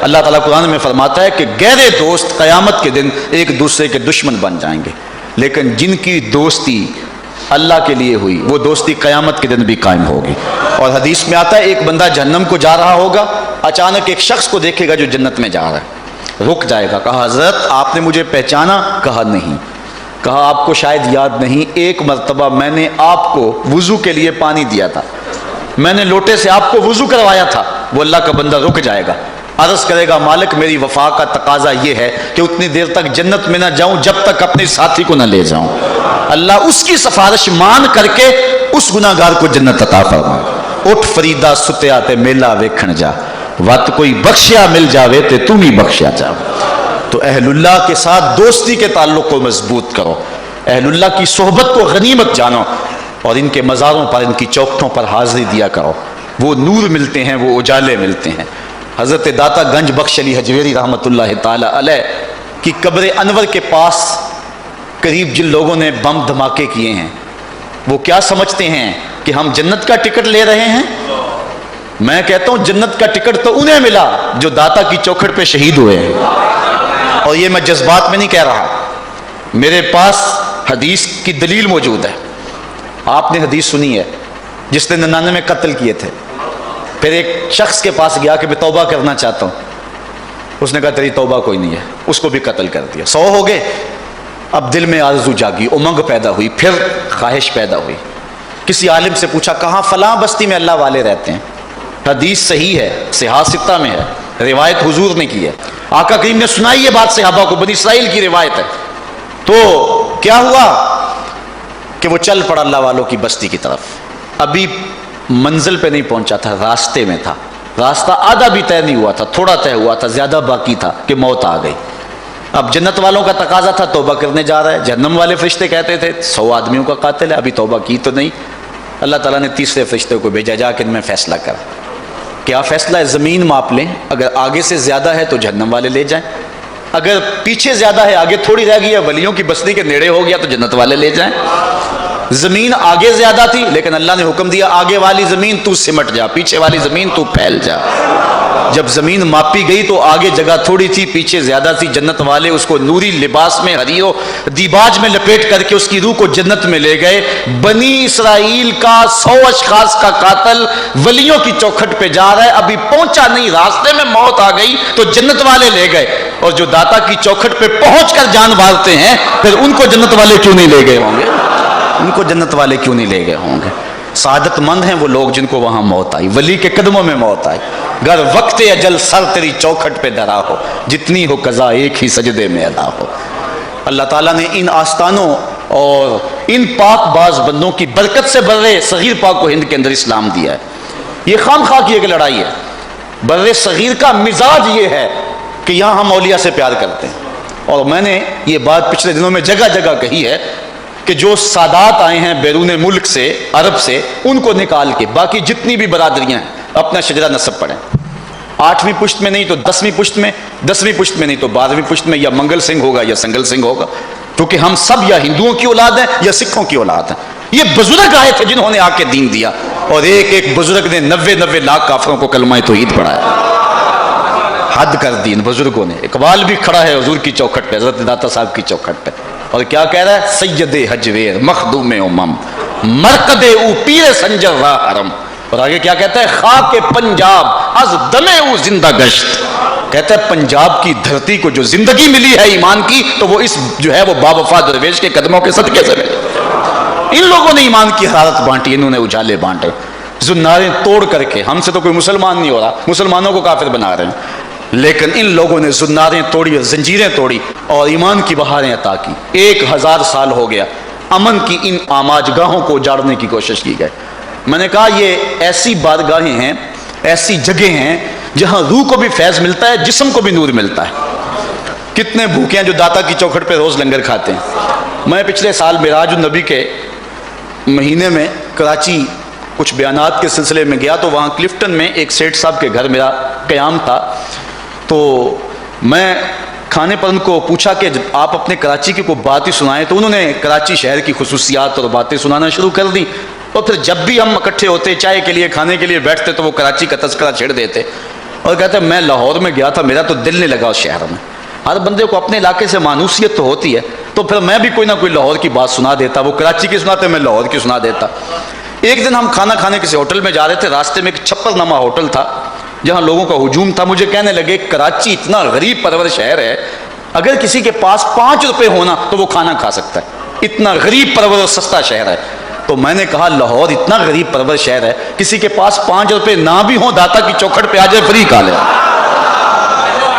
اللہ تعالیٰ قرآن میں فرماتا ہے کہ گہرے دوست قیامت کے دن ایک دوسرے کے دشمن بن جائیں گے، لیکن جن کی دوستی اللہ کے لیے ہوئی وہ دوستی قیامت کے دن بھی قائم ہوگی۔ اور حدیث میں آتا ہے ایک بندہ جہنم کو جا رہا ہوگا، اچانک ایک شخص کو دیکھے گا جو جنت میں جا رہا ہے، رک جائے گا، کہا حضرت آپ نے مجھے پہچانا؟ کہا نہیں۔ کہا آپ کو شاید یاد نہیں، ایک مرتبہ میں نے آپ کو وضو کے لیے پانی دیا تھا، میں نے لوٹے سے آپ کو وضو کروایا تھا۔ وہ اللہ کا بندہ رک جائے گا، عرض کرے گا مالک میری وفا کا تقاضا یہ ہے کہ اتنی دیر تک جنت میں نہ جاؤں جب تک اپنے ساتھی کو نہ لے جاؤں۔ اللہ اس کی سفارش مان کر کے اس گناہگار کو جنت عطا فرمائے۔ اٹھ فریدا ستیا تے میلا ویکھن جا، وت کوئی بخشیا مل جاوے تے تم ہی بخشیا جا۔ تو اہل اللہ کے ساتھ دوستی کے تعلق کو مضبوط کرو، اہل اللہ کی صحبت کو غنیمت جانو، اور ان کے مزاروں پر ان کی چوکھٹوں پر حاضری دیا کرو، وہ نور ملتے ہیں، وہ اجالے ملتے ہیں۔ حضرت داتا گنج بخش علی حجویری رحمۃ اللہ تعالی علیہ کی قبر انور کے پاس قریب جن لوگوں نے بم دھماکے کیے ہیں وہ کیا سمجھتے ہیں کہ ہم جنت کا ٹکٹ لے رہے ہیں؟ میں کہتا ہوں جنت کا ٹکٹ تو انہیں ملا جو داتا کی چوکھٹ پہ شہید ہوئے ہیں۔ اور یہ میں جذبات میں نہیں کہہ رہا، میرے پاس حدیث کی دلیل موجود ہے۔ آپ نے حدیث سنی ہے جس نے 99 قتل کیے تھے، پھر ایک شخص کے پاس گیا کہ میں توبہ کرنا چاہتا ہوں، اس نے کہا تیری توبہ کوئی نہیں ہے، اس کو بھی قتل کر دیا، 100 ہو گئے۔ اب دل میں آرزو جاگی، امنگ پیدا ہوئی، پھر خواہش پیدا ہوئی، کسی عالم سے پوچھا کہاں فلاں بستی میں اللہ والے رہتے ہیں، حدیث صحیح ہے، صحاح ستہ میں ہے، روایت حضور نے کی ہے، آقا کریم نے سنائی یہ بات صحابہ کو، بنی اسرائیل کی روایت ہے۔ تو کیا ہوا کہ وہ چل پڑا اللہ والوں کی بستی کی طرف، ابھی منزل پہ نہیں پہنچا تھا، راستے میں تھا، راستہ آدھا بھی طے نہیں ہوا تھا، تھوڑا طے ہوا تھا، زیادہ باقی تھا کہ موت آ گئی۔ اب جنت والوں کا تقاضا تھا توبہ کرنے جا رہا ہے، جہنم والے فرشتے کہتے تھے 100 آدمیوں کا قاتل ہے، ابھی توبہ کی تو نہیں۔ اللہ تعالیٰ نے تیسرے فرشتے کو بھیجا، جا کے ان میں فیصلہ کر۔ کیا فیصلہ ہے؟ زمین ماپ لیں، اگر آگے سے زیادہ ہے تو جہنم والے لے جائیں، اگر پیچھے زیادہ ہے، آگے تھوڑی رہ گئی ہے، ولیوں کی بستی کے نیڑے ہو گیا تو جنت والے لے جائیں۔ زمین آگے زیادہ تھی لیکن اللہ نے حکم دیا آگے والی زمین تو سمٹ جا، پیچھے والی زمین تو پھیل جا۔ جب زمین ماپی گئی تو آگے جگہ تھوڑی تھی، پیچھے زیادہ تھی، جنت والے اس کو نوری لباس میں ہریو دیباج میں لپیٹ کر کے اس کی روح کو جنت میں لے گئے۔ بنی اسرائیل کا 100 اشخاص کا قاتل ولیوں کی چوکھٹ پہ جا رہا ہے، ابھی پہنچا نہیں، راستے میں موت آ گئی تو جنت والے لے گئے، اور جو داتا کی چوکھٹ پہ پہنچ کر جان مارتے ہیں پھر ان کو جنت والے کیوں نہیں لے گئے ہوں گے؟ ان کو جنت والے کیوں نہیں لے گئے ہوں گے؟ سعادت مند ہیں وہ لوگ جن کو وہاں موت آئی، ولی کے قدموں میں موت آئی۔ گر وقت اجل سر تیری چوکھٹ پہ دھرا ہو، جتنی ہو قضا ایک ہی سجدے میں ادا ہو۔ اللہ تعالیٰ نے ان آستانوں اور ان پاک باز بندوں کی برکت سے بر صغیر پاک و ہند کے اندر اسلام دیا ہے۔ یہ خام خواہ کی ایک لڑائی ہے، بر صغیر کا مزاج یہ ہے کہ یہاں ہم اولیاء سے پیار کرتے ہیں، اور میں نے یہ بات پچھلے دنوں میں جگہ جگہ کہی ہے کہ جو سادات آئے ہیں بیرون ملک سے، عرب سے، ان کو نکال کے باقی جتنی بھی برادریاں ہیں اپنا شجرہ نسب پڑھیں، 8ویں پشت میں نہیں تو 10ویں پشت میں، 10ویں پشت میں نہیں تو 12ویں پشت میں، یا منگل سنگھ ہوگا یا سنگل سنگھ ہوگا، کیونکہ ہم سب یا ہندوؤں کی اولاد ہیں یا سکھوں کی اولاد ہیں۔ یہ بزرگ آئے تھے جنہوں نے آ کے دین دیا، اور ایک ایک بزرگ نے 90 لاکھ کافروں کو کلمہ توحید پڑھایا، حد کر دی ان بزرگوں نے۔ اقبال بھی کھڑا ہے حضور کی چوکھٹ پہ، حضرت داتا صاحب کی چوکھٹ پہ، اور کیا کہہ رہا ہے؟ سید حجویر مخدوم امم مرکد او پیر سنجر راہ حرم، اور آگے کیا کہتا ہے؟ خاک پنجاب از دمے او زندہ گشت، کہتا ہے پنجاب کی دھرتی کو جو زندگی ملی ہے ایمان کی تو وہ اس جو ہے وہ باوفا درویش کے قدموں کے صدقے سے ملی۔ ان لوگوں نے ایمان کی حرارت بانٹی، انہوں نے اجالے بانٹے، زناریں توڑ کر کے۔ ہم سے تو کوئی مسلمان نہیں ہو رہا، مسلمانوں کو کافر بنا رہے ہیں، لیکن ان لوگوں نے زناریں توڑی اور زنجیریں توڑی اور ایمان کی بہاریں عطا کی۔ 1000 سال ہو گیا امن کی ان آماج گاہوں کو اجاڑنے کی کوشش کی گئی۔ میں نے کہا یہ ایسی بارگاہیں ہیں، ایسی جگہیں ہیں جہاں روح کو بھی فیض ملتا ہے، جسم کو بھی نور ملتا ہے۔ کتنے بھوکے ہیں جو داتا کی چوکھٹ پہ روز لنگر کھاتے ہیں۔ میں پچھلے سال معراج النبی کے مہینے میں کراچی کچھ بیانات کے سلسلے میں گیا تو وہاں کلفٹن میں ایک سیٹھ صاحب کے گھر میرا قیام تھا، تو میں کھانے پر ان کو پوچھا کہ آپ اپنے کراچی کی کوئی بات ہی سنائیں، تو انہوں نے کراچی شہر کی خصوصیات اور باتیں سنانا شروع کر دی، اور پھر جب بھی ہم اکٹھے ہوتے چائے کے لیے کھانے کے لیے بیٹھتے تو وہ کراچی کا تذکرہ چھیڑ دیتے۔ اور کہتے ہیں میں لاہور میں گیا تھا، میرا تو دل نہیں لگا اس شہر میں۔ ہر بندے کو اپنے علاقے سے مانوسیت تو ہوتی ہے، تو پھر میں بھی کوئی نہ کوئی لاہور کی بات سنا دیتا، وہ کراچی کی سناتے میں لاہور کی سنا دیتا۔ ایک دن ہم کھانا کھانے کسی ہوٹل میں جا رہے تھے، راستے میں ایک چھپر نما ہوٹل تھا جہاں لوگوں کا ہجوم تھا۔ مجھے کہنے لگے کراچی اتنا غریب پرور شہر ہے، اگر کسی کے پاس 5 روپے ہونا تو وہ کھانا کھا سکتا ہے، اتنا غریب پرور اور سستا شہر ہے۔ تو میں نے کہا لاہور اتنا غریب پرور شہر ہے، کسی کے پاس 5 روپے نہ بھی ہوں داتا کی چوکھٹ پہ آ جائے فری کھا لے۔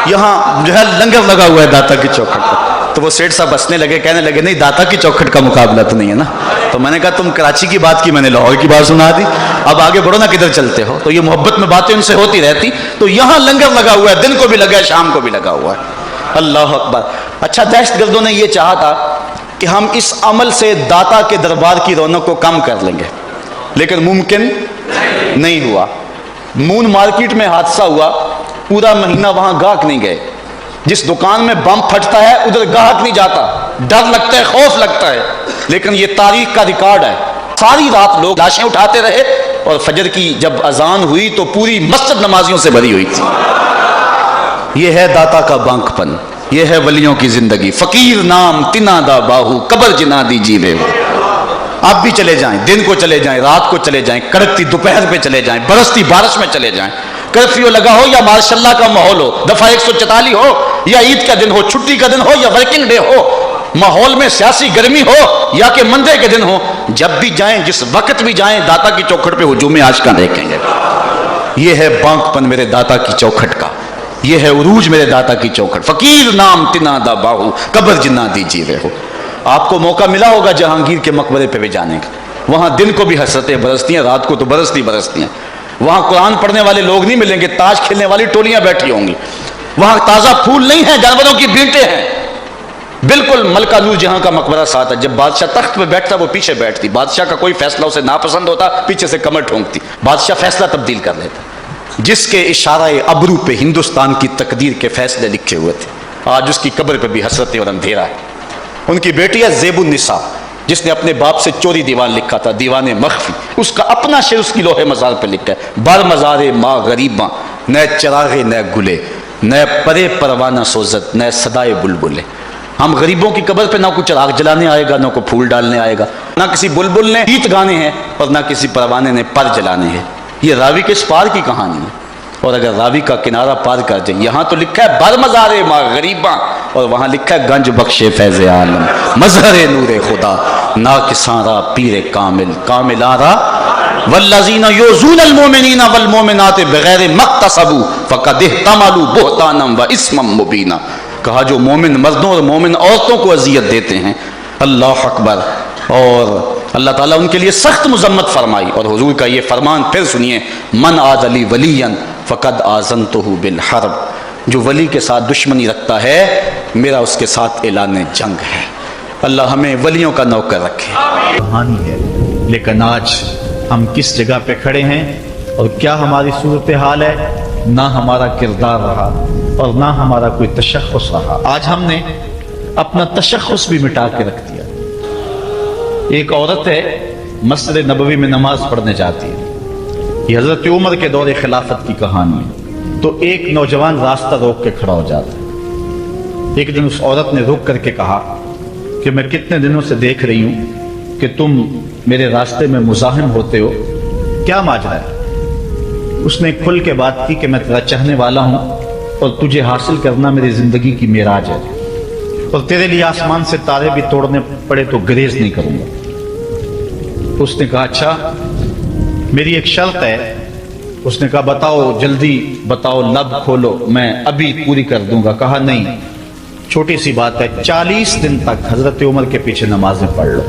یہاں جو ہے لنگر لگا ہوا ہے داتا کی چوکھٹ پہ۔ تو وہ سیٹھ صاحب ہنسنے لگے، کہنے لگے نہیں داتا کی چوکھٹ کا مقابلہ تو نہیں ہے نا۔ تو میں نے کہا تم کراچی کی بات کی، میں نے لاہور کی بات سنا دی، اب آگے بڑھو نا کدھر چلتے ہو۔ تو یہ محبت میں باتیں ان سے ہوتی رہتی۔ تو یہاں لنگر لگا ہوا ہے، دن کو بھی لگا ہے، شام کو بھی لگا ہوا ہے۔ اللہ اکبر۔ اچھا، دہشت گردوں نے یہ چاہا تھا کہ ہم اس عمل سے داتا کے دربار کی رونق کو کم کر لیں گے، لیکن ممکن نہیں ہوا۔ مون مارکیٹ میں حادثہ ہوا، پورا مہینہ وہاں گاہک نہیں گئے۔ جس دکان میں بم پھٹتا ہے ادھر گاہک نہیں جاتا، ڈر لگتا ہے، خوف لگتا ہے۔ لیکن یہ تاریخ کا ریکارڈ ہے، ساری رات لوگ لاشیں اٹھاتے رہے، اور فجر کی جب اذان ہوئی تو پوری مسجد نمازیوں سے بھری ہوئی تھی۔ یہ ہے داتا کا بانک پن، یہ ہے ولیوں کی زندگی۔ فقیر نام تنا دا باہو، قبر جنا دی جیوے ہو۔ آپ بھی چلے جائیں، دن کو چلے جائیں، رات کو چلے جائیں، کڑکتی دوپہر پہ چلے جائیں، برستی بارش میں چلے جائیں، کرفیو لگا ہو یا ماشاء اللہ کا ماحول ہو، دفعہ 144 ہو یا عید کا دن ہو، چھٹی کا دن ہو یا ورکنگ ڈے ہو، ماحول میں سیاسی گرمی ہو یا کہ مندے کے دن ہو، جب بھی جائیں، جس وقت بھی جائیں، داتا کی چوکھٹ پہ ہجوم عاشقاں دیکھیں گے۔ یہ ہے بانک پن میرے داتا کی چوکھٹ کا، یہ ہے عروج میرے داتا کی چوکھٹ۔ فقیر نام تنا دا باہو، قبر جنا دی جیوے ہو۔ آپ کو موقع ملا ہوگا جہانگیر کے مقبرے پہ بھی جانے کا، وہاں دن کو بھی حسرتیں برستی ہیں، رات کو تو برستی ہیں۔ وہاں قرآن پڑھنے والے لوگ نہیں ملیں گے، تاش کھیلنے والی ٹولیاں بیٹھی ہوں گی۔ وہاں تازہ پھول نہیں ہیں، جانوروں کی بینٹیں ہیں۔ بالکل ملکہ نور جہاں کا مقبرہ ساتھ ہے، جب بادشاہ تخت پہ بیٹھتا وہ پیچھے بیٹھتی، بادشاہ کا کوئی فیصلہ اسے ناپسند ہوتا پیچھے سے کمر ٹھونکتی، بادشاہ فیصلہ تبدیل کر لیتا۔ جس کے اشارہ ابرو پہ ہندوستان کی تقدیر کے فیصلے لکھے ہوئے تھے، آج اس کی قبر پہ بھی حسرتیں اور اندھیرا ہے۔ ان کی بیٹی ہے زیب النساء، جس نے اپنے باپ سے چوری دیوان لکھا تھا، دیوان مخفی۔ اس کا اپنا شعر اس کی لوح مزار پہ لکھا ہے، بر مزار ماں غریباں، نئے چراغے نئے گلے، نئے پرے پروانہ سوزت، نئے صدائے بلبلے۔ ہم غریبوں کی قبر پہ نہ کوئی چراغ جلانے آئے گا، نہ کوئی پھول ڈالنے آئے گا، نہ کسی بلبل نے گیت گانے ہیں اور نہ کسی پروانے نے پر جلانے ہیں۔ یہ راوی کے اس پار کی کہانی ہے، اور اگر راوی کا کنارہ پار کر جائیں، یہاں تو لکھا ہے بر مزار ماں غریباں، اور وہاں لکھا ہے گنج بخش فیض عالم، مظہر نور خدا، ناکساں را پیر کامل، کاملاں را والذین یؤذون المؤمنین والمؤمنات بغیر مقتصبوا فقد احتملوا بہتانا واثما مبینا۔ کہا جو مومن مردوں اور مومن عورتوں کو اذیت دیتے ہیں، اللہ اکبر، اور اللہ تعالیٰ ان کے لیے سخت مذمت فرمائی۔ اور حضور کا یہ فرمان پھر سنیے، من عاد لی ولیا فقد آذنتہ بالحرب، جو ولی کے ساتھ دشمنی رکھتا ہے میرا اس کے ساتھ اعلان جنگ ہے۔ اللہ ہمیں ولیوں کا نوکر رکھے۔ کہانی ہے، لیکن آج ہم کس جگہ پہ کھڑے ہیں اور کیا ہماری صورتحال ہے، نہ ہمارا کردار رہا اور نہ ہمارا کوئی تشخص رہا۔ آج ہم نے اپنا تشخص بھی مٹا کے رکھ دیا۔ ایک عورت ہے، مسجد نبوی میں نماز پڑھنے جاتی ہے، یہ حضرت عمر کے دور خلافت کی کہانی ہے۔ تو ایک نوجوان راستہ روک کے کھڑا ہو جاتا ہے۔ ایک دن اس عورت نے رک کر کے کہا کہ میں کتنے دنوں سے دیکھ رہی ہوں کہ تم میرے راستے میں مزاحم ہوتے ہو، کیا ماجرا ہے؟ اس نے کھل کے بات کی کہ میں تیرا چاہنے والا ہوں اور تجھے حاصل کرنا میری زندگی کی معراج ہے، اور تیرے لیے آسمان سے تارے بھی توڑنے پڑے تو گریز نہیں کروں گا۔ اس نے کہا اچھا، میری ایک شرط ہے۔ اس نے کہا بتاؤ، جلدی بتاؤ، لب کھولو، میں ابھی پوری کر دوں گا۔ کہا نہیں، چھوٹی سی بات ہے، 40 دن تک حضرت عمر کے پیچھے نمازیں پڑھ لو،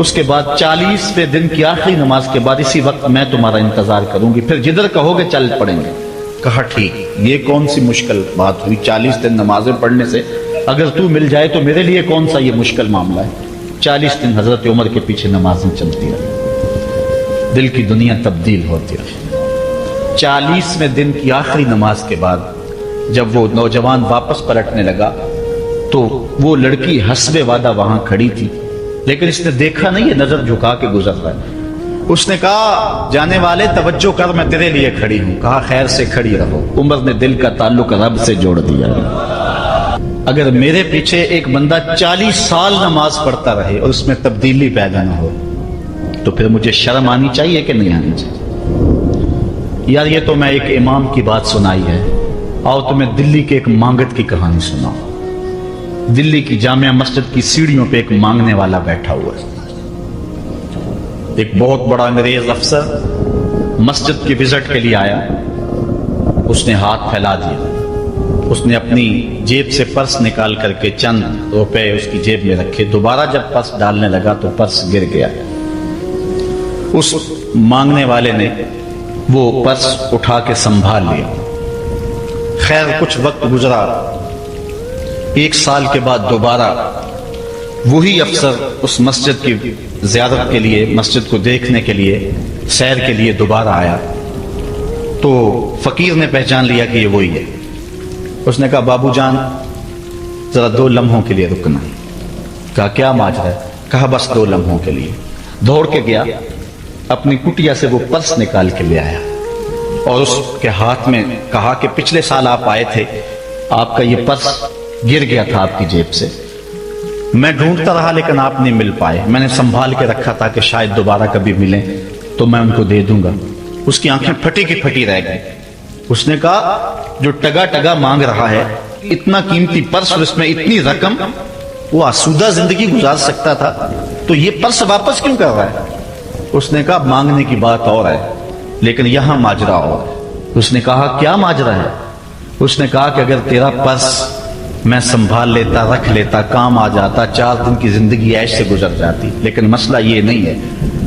اس کے بعد 40ویں دن کی آخری نماز کے بعد اسی وقت میں تمہارا انتظار کروں گی، پھر جدھر کہو گے چل پڑیں گے۔ کہا ٹھیک، یہ کون سی مشکل بات ہوئی 40 دن نمازیں پڑھنے سے؟ اگر تو مل جائے تو میرے لیے کون سا یہ مشکل معاملہ ہے۔ 40 دن حضرت عمر کے پیچھے نمازیں چلتی رہی، دل کی دنیا تبدیل ہوتی رہی۔ 40ویں دن کی آخری نماز کے بعد جب وہ نوجوان واپس پلٹنے لگا تو وہ لڑکی حسب وعدہ وہاں کھڑی تھی، لیکن اس نے دیکھا نہیں، یہ نظر جھکا کے گزر رہا ہے۔ اس نے کہا جانے والے توجہ کر، میں تیرے لیے کھڑی ہوں۔ کہا خیر سے کھڑی رہو۔ عمر نے دل کا تعلق رب سے جوڑ دیا۔ اگر میرے پیچھے ایک بندہ 40 سال نماز پڑھتا رہے اور اس میں تبدیلی پیدا نہ ہو تو پھر مجھے شرم آنی چاہیے کہ نہیں آنی چاہیے؟ یار یہ تو میں ایک امام کی بات سنائی ہے، آؤ تمہیں دلی کے ایک مانگت کی کہانی سناؤ۔ دلی کی جامع مسجد کی سیڑھیوں پہ ایک مانگنے والا بیٹھا ہوا ہے۔ ایک بہت بڑا انگریز افسر مسجد کی وزٹ کے لیے آیا، اس نے ہاتھ پھیلا دیا، اس نے اپنی جیب سے پرس نکال کر کے چند روپے اس کی جیب میں رکھے، دوبارہ جب پرس ڈالنے لگا تو پرس گر گیا۔ اس مانگنے والے نے وہ پرس اٹھا کے سنبھال لیا۔ خیر کچھ وقت گزرا، 1 سال کے بعد دوبارہ وہی افسر اس مسجد کی زیارت کے لیے، مسجد کو دیکھنے کے لیے، سیر کے لیے دوبارہ آیا تو فقیر نے پہچان لیا کہ یہ وہی ہے۔ اس نے کہا بابو جان ذرا 2 لمحوں کے لیے رکنا۔ کہا کیا ماجرا ہے؟ کہا بس 2 لمحوں کے لیے۔ دوڑ کے گیا، اپنی کٹیا سے وہ پرس نکال کے لے آیا اور اس کے ہاتھ میں کہا کہ پچھلے سال آپ آئے تھے، آپ کا یہ پرس گر گیا تھا آپ کی جیب سے، میں ڈھونڈتا رہا لیکن آپ نہیں مل پائے، میں نے سنبھال کے رکھا تھا کہ شاید دوبارہ کبھی ملیں تو میں ان کو دے دوں گا۔ اس کی آنکھیں پھٹی کی پھٹی رہ گئی۔ اس نے کہا جو ٹگا ٹگا مانگ رہا ہے، اتنا قیمتی پرس اور اس میں اتنی رقم، وہ آسودہ زندگی گزار سکتا تھا تو یہ پرس واپس کیوں کر رہا ہے؟ اس نے کہا مانگنے کی بات اور ہے لیکن یہاں ماجرا اور ہے۔ اس نے کہا کیا ماجرا ہے؟ اس نے کہا کہ اگر تیرا پرس میں سنبھال لیتا، رکھ لیتا، کام آ جاتا، 4 دن کی زندگی عیش سے گزر جاتی، لیکن مسئلہ یہ نہیں ہے،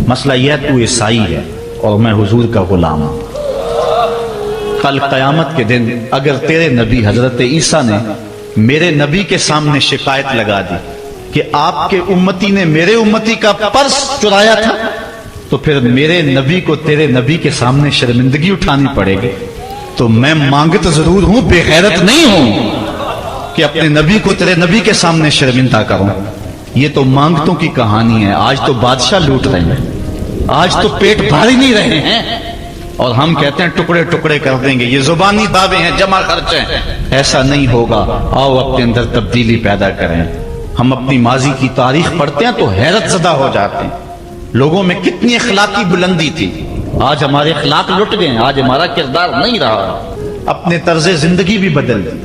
مسئلہ یہ ہے تو عیسائی ہے اور میں حضور کا غلام ہوں۔ کل قیامت کے دن اگر تیرے نبی حضرت عیسیٰ نے میرے نبی کے سامنے شکایت لگا دی کہ آپ کے امتی نے میرے امتی کا پرس چرایا تھا، تو پھر میرے نبی کو تیرے نبی کے سامنے شرمندگی اٹھانی پڑے گی۔ تو میں مانگت ضرور ہوں، بے غیرت نہیں ہوں کہ اپنے نبی کو تیرے نبی کے سامنے شرمندہ کروں۔ یہ تو مانگتوں کی کہانی ہے، آج تو بادشاہ لوٹ رہے ہیں، آج تو پیٹ بھاری نہیں رہے ہیں اور ہم کہتے ہیں ٹکڑے ٹکڑے کر دیں گے، یہ زبانی دعوے ہیں، جمع خرچے ہیں۔ ایسا نہیں ہوگا، آؤ اپنے اندر تبدیلی پیدا کریں۔ ہم اپنی ماضی کی تاریخ پڑھتے ہیں تو حیرت زدہ ہو جاتے ہیں، لوگوں میں کتنی اخلاقی بلندی تھی، آج ہمارے اخلاق لٹ گئے ہیں، آج ہمارا کردار نہیں رہا، اپنے طرز زندگی بھی بدل دی،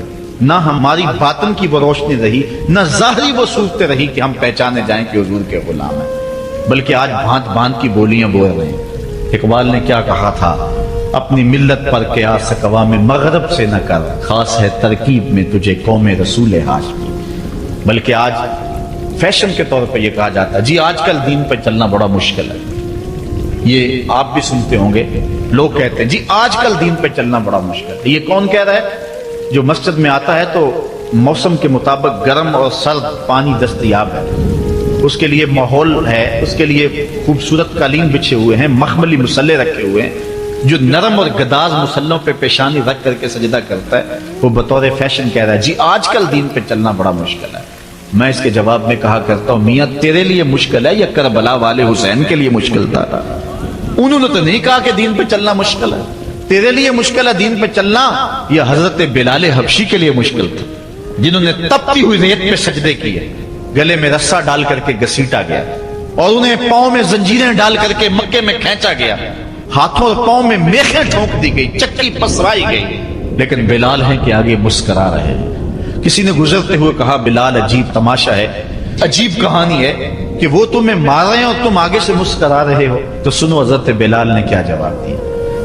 نہ ہماری باطن کی وہ روشنی رہی، نہ ظاہری وہ صورت رہی کہ ہم پہچانے جائیں کہ حضور کے غلام ہیں، بلکہ آج بھانت بھانت کی بولیاں بول رہے ہیں۔ اقبال نے کیا کہا تھا؟ اپنی ملت پر قیاس اقوام مغرب سے نہ کر، خاص ہے ترکیب میں تجھے قوم رسول ہاشمی۔ بلکہ آج فیشن کے طور پہ یہ کہا جاتا ہے جی آج کل دین پہ چلنا بڑا مشکل ہے، یہ آپ بھی سنتے ہوں گے، لوگ کہتے ہیں جی آج کل دین پہ چلنا بڑا مشکل ہے۔ یہ کون کہہ رہا ہے؟ جو مسجد میں آتا ہے تو موسم کے مطابق گرم اور سرد پانی دستیاب ہے، اس کے لیے ماحول ہے، اس کے لیے خوبصورت قالین بچھے ہوئے ہیں، مخملی مصلے رکھے ہوئے ہیں، جو نرم اور گداز مصلوں پہ پیشانی رکھ کر کے سجدہ کرتا ہے، وہ بطور فیشن کہہ رہا ہے جی آج کل دین پہ چلنا بڑا مشکل ہے۔ میں اس کے جواب میں کہا کرتا ہوں میاں تیرے لیے مشکل ہے یا کربلا والے حسین کے لیے مشکل تھا؟ انہوں نے تو نہیں کہا کہ دین پہ چلنا مشکل ہے، تیرے لیے مشکل ہے دین پہ چلنا، یا حضرت بلال حبشی کے لیے مشکل تھا جنہوں نے تپتی ہوئی ریت پہ سجدے کیے، گلے میں رسا ڈال کر کے گھسیٹا گیا اور انہیں پاؤں میں زنجیریں ڈال کر کے مکے میں کھینچا گیا، ہاتھوں اور پاؤں میں میخیں ٹھونک دی گئی، چکی پسرائی گئی، لیکن بلال ہیں کہ آگے مسکرا رہے۔ کسی نے گزرتے ہوئے کہا بلال عجیب تماشا ہے، عجیب کہانی ہے کہ وہ تمہیں مار رہے ہیں اور تم آگے سے مسکرا رہے ہو۔ تو سنو حضرت بلال نے کیا جواب دیا۔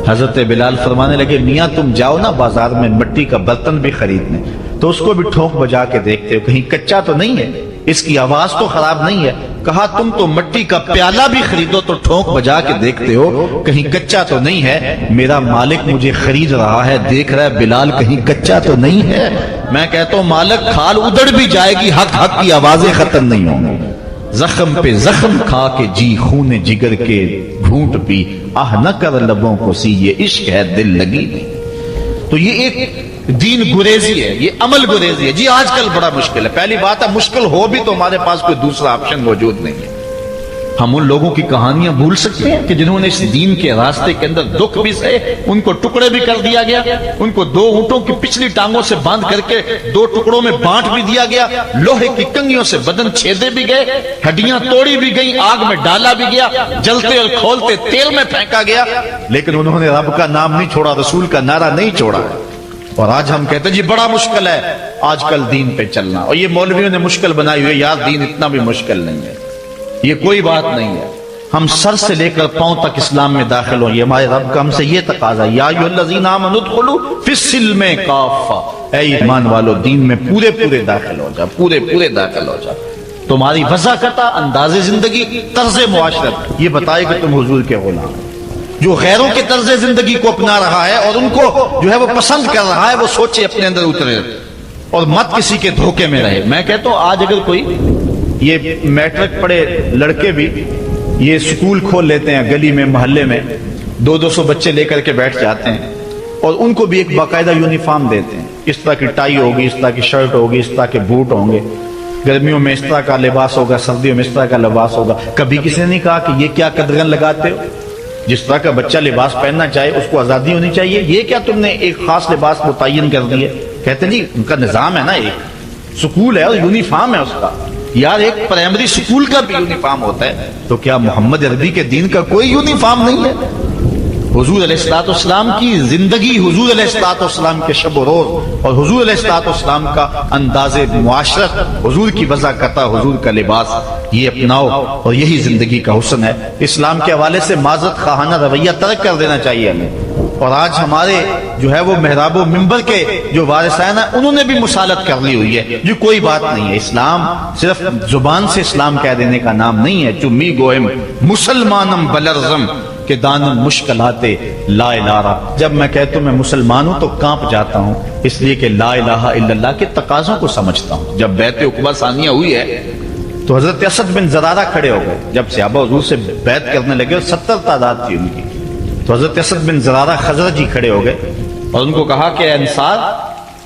حضرت بلال فرمانے لگے میاں تم جاؤ نا بازار میں مٹی کا برتن بھی خریدنے، تو اس کو بھی ٹھونک بجا کے دیکھتے ہو کہیں کچا تو نہیں ہے، اس کی آواز تو خراب نہیں ہے۔ کہا تم تو مٹی کا پیالہ بھی خریدو تو ٹھونک بجا کے دیکھتے ہو کہیں کچا تو نہیں ہے، میرا مالک مجھے خرید رہا ہے، دیکھ رہا ہے بلال کہیں کچا تو نہیں ہے۔ میں کہتا ہوں مالک کھال ادڑ بھی جائے گی، حق حق کی آوازیں ختم نہیں ہوں گی، زخم پہ زخم کھا کے جی خون جگر کے گھونٹ پی، آہ نہ کر لبوں کو سی یہ عشق ہے دل لگی نہیں۔ تو یہ ایک دین گریزی ہے، یہ عمل گریزی ہے۔ جی آج کل بڑا مشکل ہے، پہلی بات ہے مشکل ہو بھی تو ہمارے پاس کوئی دوسرا آپشن موجود نہیں ہے، ہم ان لوگوں کی کہانیاں بھول سکتے ہیں کہ جنہوں نے اس دین کے راستے کے اندر دکھ بھی سہے، ان کو ٹکڑے بھی کر دیا گیا، ان کو 2 اونٹوں کی پچھلی ٹانگوں سے باندھ کر کے 2 ٹکڑوں میں بانٹ بھی دیا گیا، لوہے کی کنگھیوں سے بدن چھیدے بھی گئے، ہڈیاں توڑی بھی گئیں، آگ میں ڈالا بھی گیا، جلتے اور کھولتے تیل میں پھینکا گیا، لیکن انہوں نے رب کا نام نہیں چھوڑا، رسول کا نعرہ نہیں چھوڑا۔ اور آج ہم کہتے ہیں جی بڑا مشکل ہے آج کل دین پہ چلنا، اور یہ مولویوں نے مشکل بنائی ہوئی ہے، یار دین اتنا بھی مشکل نہیں ہے، یہ کوئی بات نہیں ہے۔ ہم سر سے لے کر پاؤں تک اسلام میں داخل ہوں، یہ ہمارے رب کا ہم سے یہ تقاضا ہے، یا ایھا الذین آمنوا ادخلوا فی السلم کافہ، اے ایمان والو دین میں پورے پورے داخل ہو جاؤ، پورے پورے داخل ہو جاؤ۔ تمہاری وضاحت، انداز زندگی، طرز معاشرت یہ بتائے کہ تم حضور کے غلام ہو۔ جو غیروں کے طرز زندگی کو اپنا رہا ہے اور ان کو جو ہے وہ پسند کر رہا ہے، وہ سوچے اپنے اندر اترے اور مت کسی کے دھوکے میں رہے۔ میں کہتا ہوں آج اگر کوئی یہ میٹرک پڑھے لڑکے بھی یہ سکول کھول لیتے ہیں گلی میں محلے میں، 200 بچے لے کر کے بیٹھ جاتے ہیں اور ان کو بھی ایک باقاعدہ یونیفارم دیتے ہیں، اس طرح کی ٹائی ہوگی، اس طرح کی شرٹ ہوگی، اس طرح کے بوٹ ہوں گے، گرمیوں میں اس طرح کا لباس ہوگا، سردیوں میں اس طرح کا لباس ہوگا۔ کبھی کسی نے نہیں کہا کہ یہ کیا قدغن لگاتے ہو؟ جس طرح کا بچہ لباس پہننا چاہے اس کو آزادی ہونی چاہیے، یہ کیا تم نے ایک خاص لباس متعین کر دی ہے؟ کہتے ہیں جی ان کا نظام ہے نا، ایک سکول ہے اور یونیفارم ہے اس کا، یار ایک پرائمری سکول کا بھی یونیفارم ہوتا ہے، تو کیا محمد عربی کے دین کا کوئی یونیفارم نہیں ہے؟ حضور علیہ الصلوۃ والسلام کی زندگی، حضور علیہ الصلوۃ والسلام کے شب و روز اور حضور علیہ الصلوۃ والسلام کا انداز معاشرت، حضور کی وضاحت، حضور کا لباس، یہ اپناؤ اور یہی زندگی کا حسن ہے۔ اسلام کے حوالے سے معذرت خواہانہ رویہ ترک کر دینا چاہیے ہمیں۔ اور آج ہمارے جو ہے وہ محراب و منبر کے جو وارثین ہیں انہوں نے بھی مسالت کر لی ہوئی ہے، یہ کوئی بات نہیں ہے۔ اسلام صرف زبان سے اسلام کہہ دینے کا نام نہیں ہے، چمی گوہم مسلمانم بلرزم کہ دانم مشکلات لا الہ۔ جب میں کہتا ہوں میں مسلمان ہوں تو کانپ جاتا ہوں، اس لیے کہ لا الہ الا اللہ کے تقاضوں کو سمجھتا ہوں۔ جب بیعت عقبہ ثانیہ ہوئی ہے تو حضرت اسد بن زرارہ کھڑے ہو گئے، جب صحابہ حضور سے بیعت کرنے لگے اور 70 تعداد تھی ان کی، تو حضرت اسد بن زرارہ خزرجی کھڑے ہو گئے اور ان کو کہا کہ اے انصار،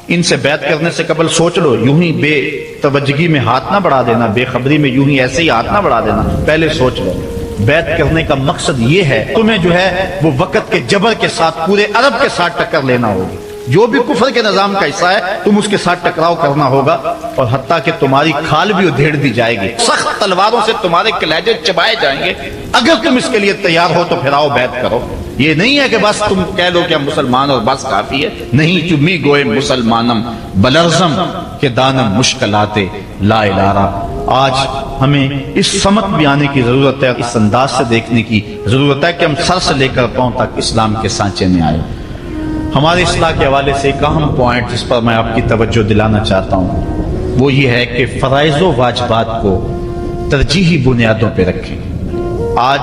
ان سے بیعت کرنے سے قبل سوچ لو، یوں ہی بے توجہی میں ہاتھ نہ بڑھا دینا، بے خبری میں یوں ہی ایسے ہی ہاتھ نہ بڑھا دینا، پہلے سوچ لو۔ بیعت کرنے کا مقصد یہ ہے تمہیں جو ہے وہ وقت کے جبر کے ساتھ پورے عرب کے ساتھ ٹکر لینا ہوگی، جو بھی کفر کے نظام کا حصہ ہے تم اس کے ساتھ ٹکراؤ کرنا ہوگا، اور حتیٰ کہ تمہاری کھال بھی ادھیڑ دی جائے گی، سخت تلواروں سے تمہارے کلیجے چبائے جائیں گے، اگر تم اس کے لیے تیار ہو تو پھر آؤ بیعت کرو۔ یہ نہیں ہے کہ بس تم کہہ لو کہ ہم مسلمان اور بس کافی ہے، نہیں، چمی گوئے مسلمانم بلرزم کہ دانم مشکلات لا الہ۔ آج ہمیں اس سمت بھی آنے کی ضرورت ہے، اس انداز سے دیکھنے کی ضرورت ہے کہ ہم سر سے لے کر پاؤں تک اسلام کے سانچے میں آئے۔ ہمارے اصلاح کے حوالے سے ایک اہم پوائنٹ جس پر میں آپ کی توجہ دلانا چاہتا ہوں وہ یہ ہے کہ فرائض و واجبات کو ترجیحی بنیادوں پہ رکھیں۔ آج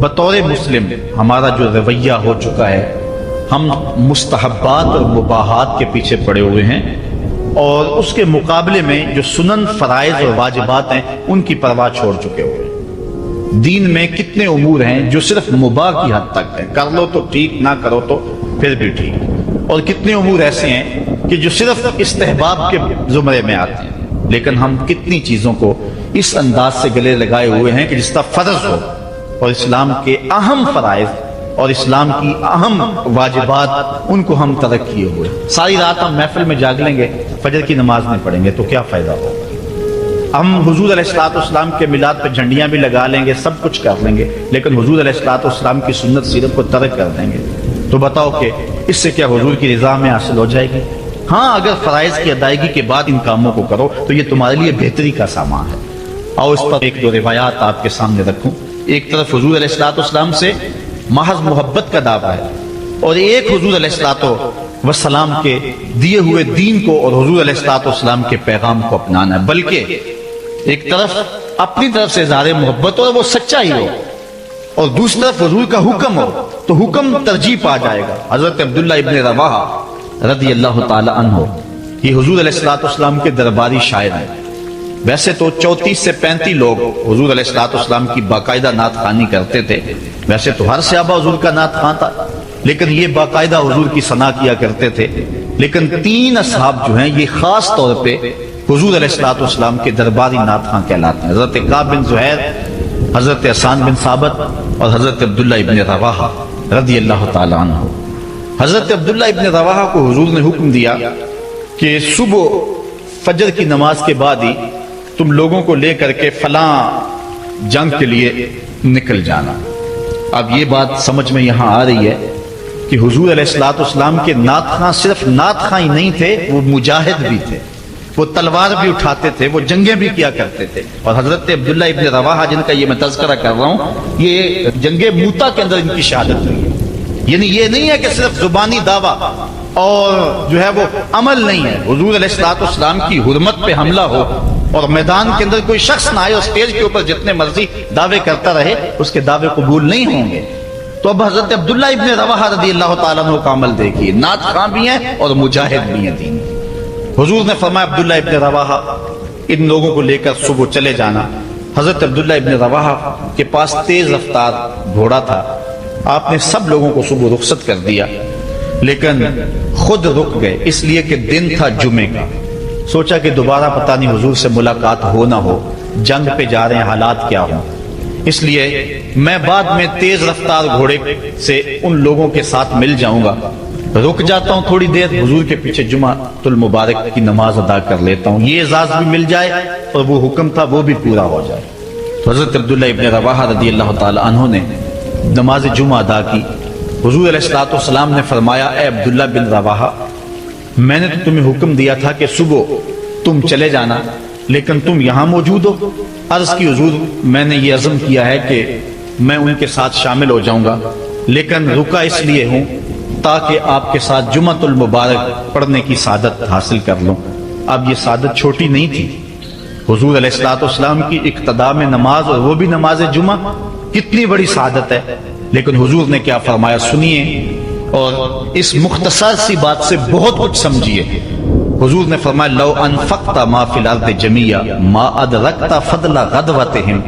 بطور مسلم ہمارا جو رویہ ہو چکا ہے، ہم مستحبات اور مباحات کے پیچھے پڑے ہوئے ہیں، اور اس کے مقابلے میں جو سنن، فرائض اور واجبات ہیں ان کی پرواہ چھوڑ چکے ہوئے ہیں۔ دین میں کتنے امور ہیں جو صرف مباح کی حد تک ہیں، کر لو تو ٹھیک، نہ کرو تو پھر بھی ٹھیک، اور کتنے امور ایسے ہیں کہ جو صرف استحباب کے زمرے میں آتے ہیں، لیکن ہم کتنی چیزوں کو اس انداز سے گلے لگائے ہوئے ہیں کہ جس طرح فرض ہو، اور اسلام کے اہم فرائض اور اسلام کی اہم واجبات ان کو ہم ترک کیے ہوئے۔ ساری رات ہم محفل میں جاگ لیں گے، فجر کی نماز نہیں پڑھیں گے تو کیا فائدہ ہوگا؟ ہم حضور علیہ الصلوۃ والسلام کے میلاد پہ جھنڈیاں بھی لگا لیں گے، سب کچھ کر لیں گے، لیکن حضور علیہ الصلوۃ والسلام کی سنت سیرت کو ترک کر دیں گے، تو بتاؤ کہ اس سے کیا حضور کی رضا میں حاصل ہو جائے گی؟ ہاں، اگر فرائض کی ادائیگی کے بعد ان کاموں کو کرو تو یہ تمہارے لیے بہتری کا سامان ہے۔ آؤ اس پر ایک دو روایات آپ کے سامنے رکھوں۔ ایک طرف حضور علیہ الصلوۃ والسلام سے محض محبت کا دعویٰ ہے، اور ایک حضور علیہ الصلوۃ والسلام کے دیے ہوئے دین کو اور حضور علیہ الصلوۃ والسلام کے پیغام کو اپنانا ہے، بلکہ ایک طرف اپنی طرف سے اظہار محبت ہو اور وہ سچا ہی ہو، اور دوسری طرف حضور کا حکم ہو تو حکم ترجیح پا جائے گا۔ حضرت عبداللہ ابن رواحہ رضی اللہ تعالی عنہ یہ حضور علیہ الصلوۃ والسلام کے درباری شاعر ہیں۔ ویسے تو 34 سے 35 لوگ حضور علیہ الصلوۃ والسلام کی باقاعدہ نعت خوانی کرتے تھے، ویسے تو ہر صحابہ حضور کا نعت خواں تھا، لیکن یہ باقاعدہ حضور کی ثنا کیا کرتے تھے۔ لیکن 3 اصحاب جو ہیں یہ خاص طور پہ حضور علیہ الصلوۃ والسلام کے درباری نعت خواں کہلاتے ہیں۔ حضرت کعب بن زہیر حضرت حسان بن ثابت اور حضرت عبداللہ ابن رواحہ رضی اللہ تعالیٰ عنہ۔ حضرت عبداللہ ابن رواحہ کو حضور نے حکم دیا کہ صبح فجر کی نماز کے بعد ہی تم لوگوں کو لے کر کے فلاں جنگ کے لیے نکل جانا۔ اب یہ بات سمجھ میں یہاں آ رہی ہے کہ حضور علیہ الصلوۃ والسلام کے نعت خواں صرف نعت خواں ہی نہیں تھے، وہ مجاہد بھی تھے، وہ تلوار بھی اٹھاتے تھے، وہ جنگیں بھی کیا کرتے تھے۔ اور حضرت عبداللہ ابن رواحہ جن کا یہ میں تذکرہ کر رہا ہوں، یہ جنگ موتا کے اندر ان کی شہادت ہوئی ہے۔ یعنی یہ نہیں ہے کہ صرف زبانی دعویٰ اور جو ہے وہ عمل نہیں ہے، حضور علیہ الصلوۃ والسلام کی حرمت پہ حملہ ہو اور میدان کے اندر کوئی شخص نہ آئے اور اسٹیج کے اوپر جتنے مرضی دعوے کرتا رہے، اس کے دعوے قبول نہیں ہوں گے۔ تو اب حضرت عبداللہ ابن رواحہ رضی اللہ تعالیٰ عنہ کا عمل دیکھیے، نعت خواں بھی ہیں اور مجاہد بھی ہیں دین۔ حضور نے فرمایا عبداللہ ابن رواحہ ان لوگوں کو لے کر صبح چلے جانا۔ حضرت عبداللہ ابن رواحہ کے پاس تیز رفتار گھوڑا تھا، آپ نے سب لوگوں کو صبح رخصت کر دیا، لیکن خود رک گئے اس لیے کہ دن تھا جمعے کا۔ سوچا کہ دوبارہ پتہ نہیں حضور سے ملاقات ہو نہ ہو، جنگ پہ جا رہے ہیں، حالات کیا ہوں، اس لیے میں بعد میں تیز رفتار گھوڑے سے ان لوگوں کے ساتھ مل جاؤں گا، رک جاتا ہوں تھوڑی دیر، حضور کے پیچھے جمعہ المبارک کی نماز ادا کر لیتا ہوں، یہ اعزاز بھی مل جائے اور وہ حکم تھا وہ بھی پورا ہو جائے۔ تو حضرت عبداللہ ابن رواحہ رضی اللہ تعالی عنہ نے نماز جمعہ ادا کی۔ حضور علیہ الصلوۃ والسلام نے فرمایا، اے عبداللہ بن رواحہ، میں نے تو تمہیں حکم دیا تھا کہ صبح تم چلے جانا، لیکن تم یہاں موجود ہو۔ عرض کی حضور میں نے یہ عزم کیا ہے کہ میں ان کے ساتھ شامل ہو جاؤں گا، لیکن رکا اس لیے ہوں تاکہ آپ کے ساتھ جمعہ المبارک پڑھنے کی سعادت حاصل کر لوں۔ اب یہ سعادت چھوٹی نہیں تھی، حضور علیہ الصلوۃ والسلام کی اقتداء میں نماز، اور وہ بھی نماز جمعہ، کتنی بڑی سعادت ہے۔ لیکن حضور نے کیا فرمایا سنیے، اور اس مختصر سی بات سے بہت کچھ سمجھیے۔ حضور نے فرمایا، لو انفقت ما فی الارض جمیعا ما ادرکت فضل غدوتہم،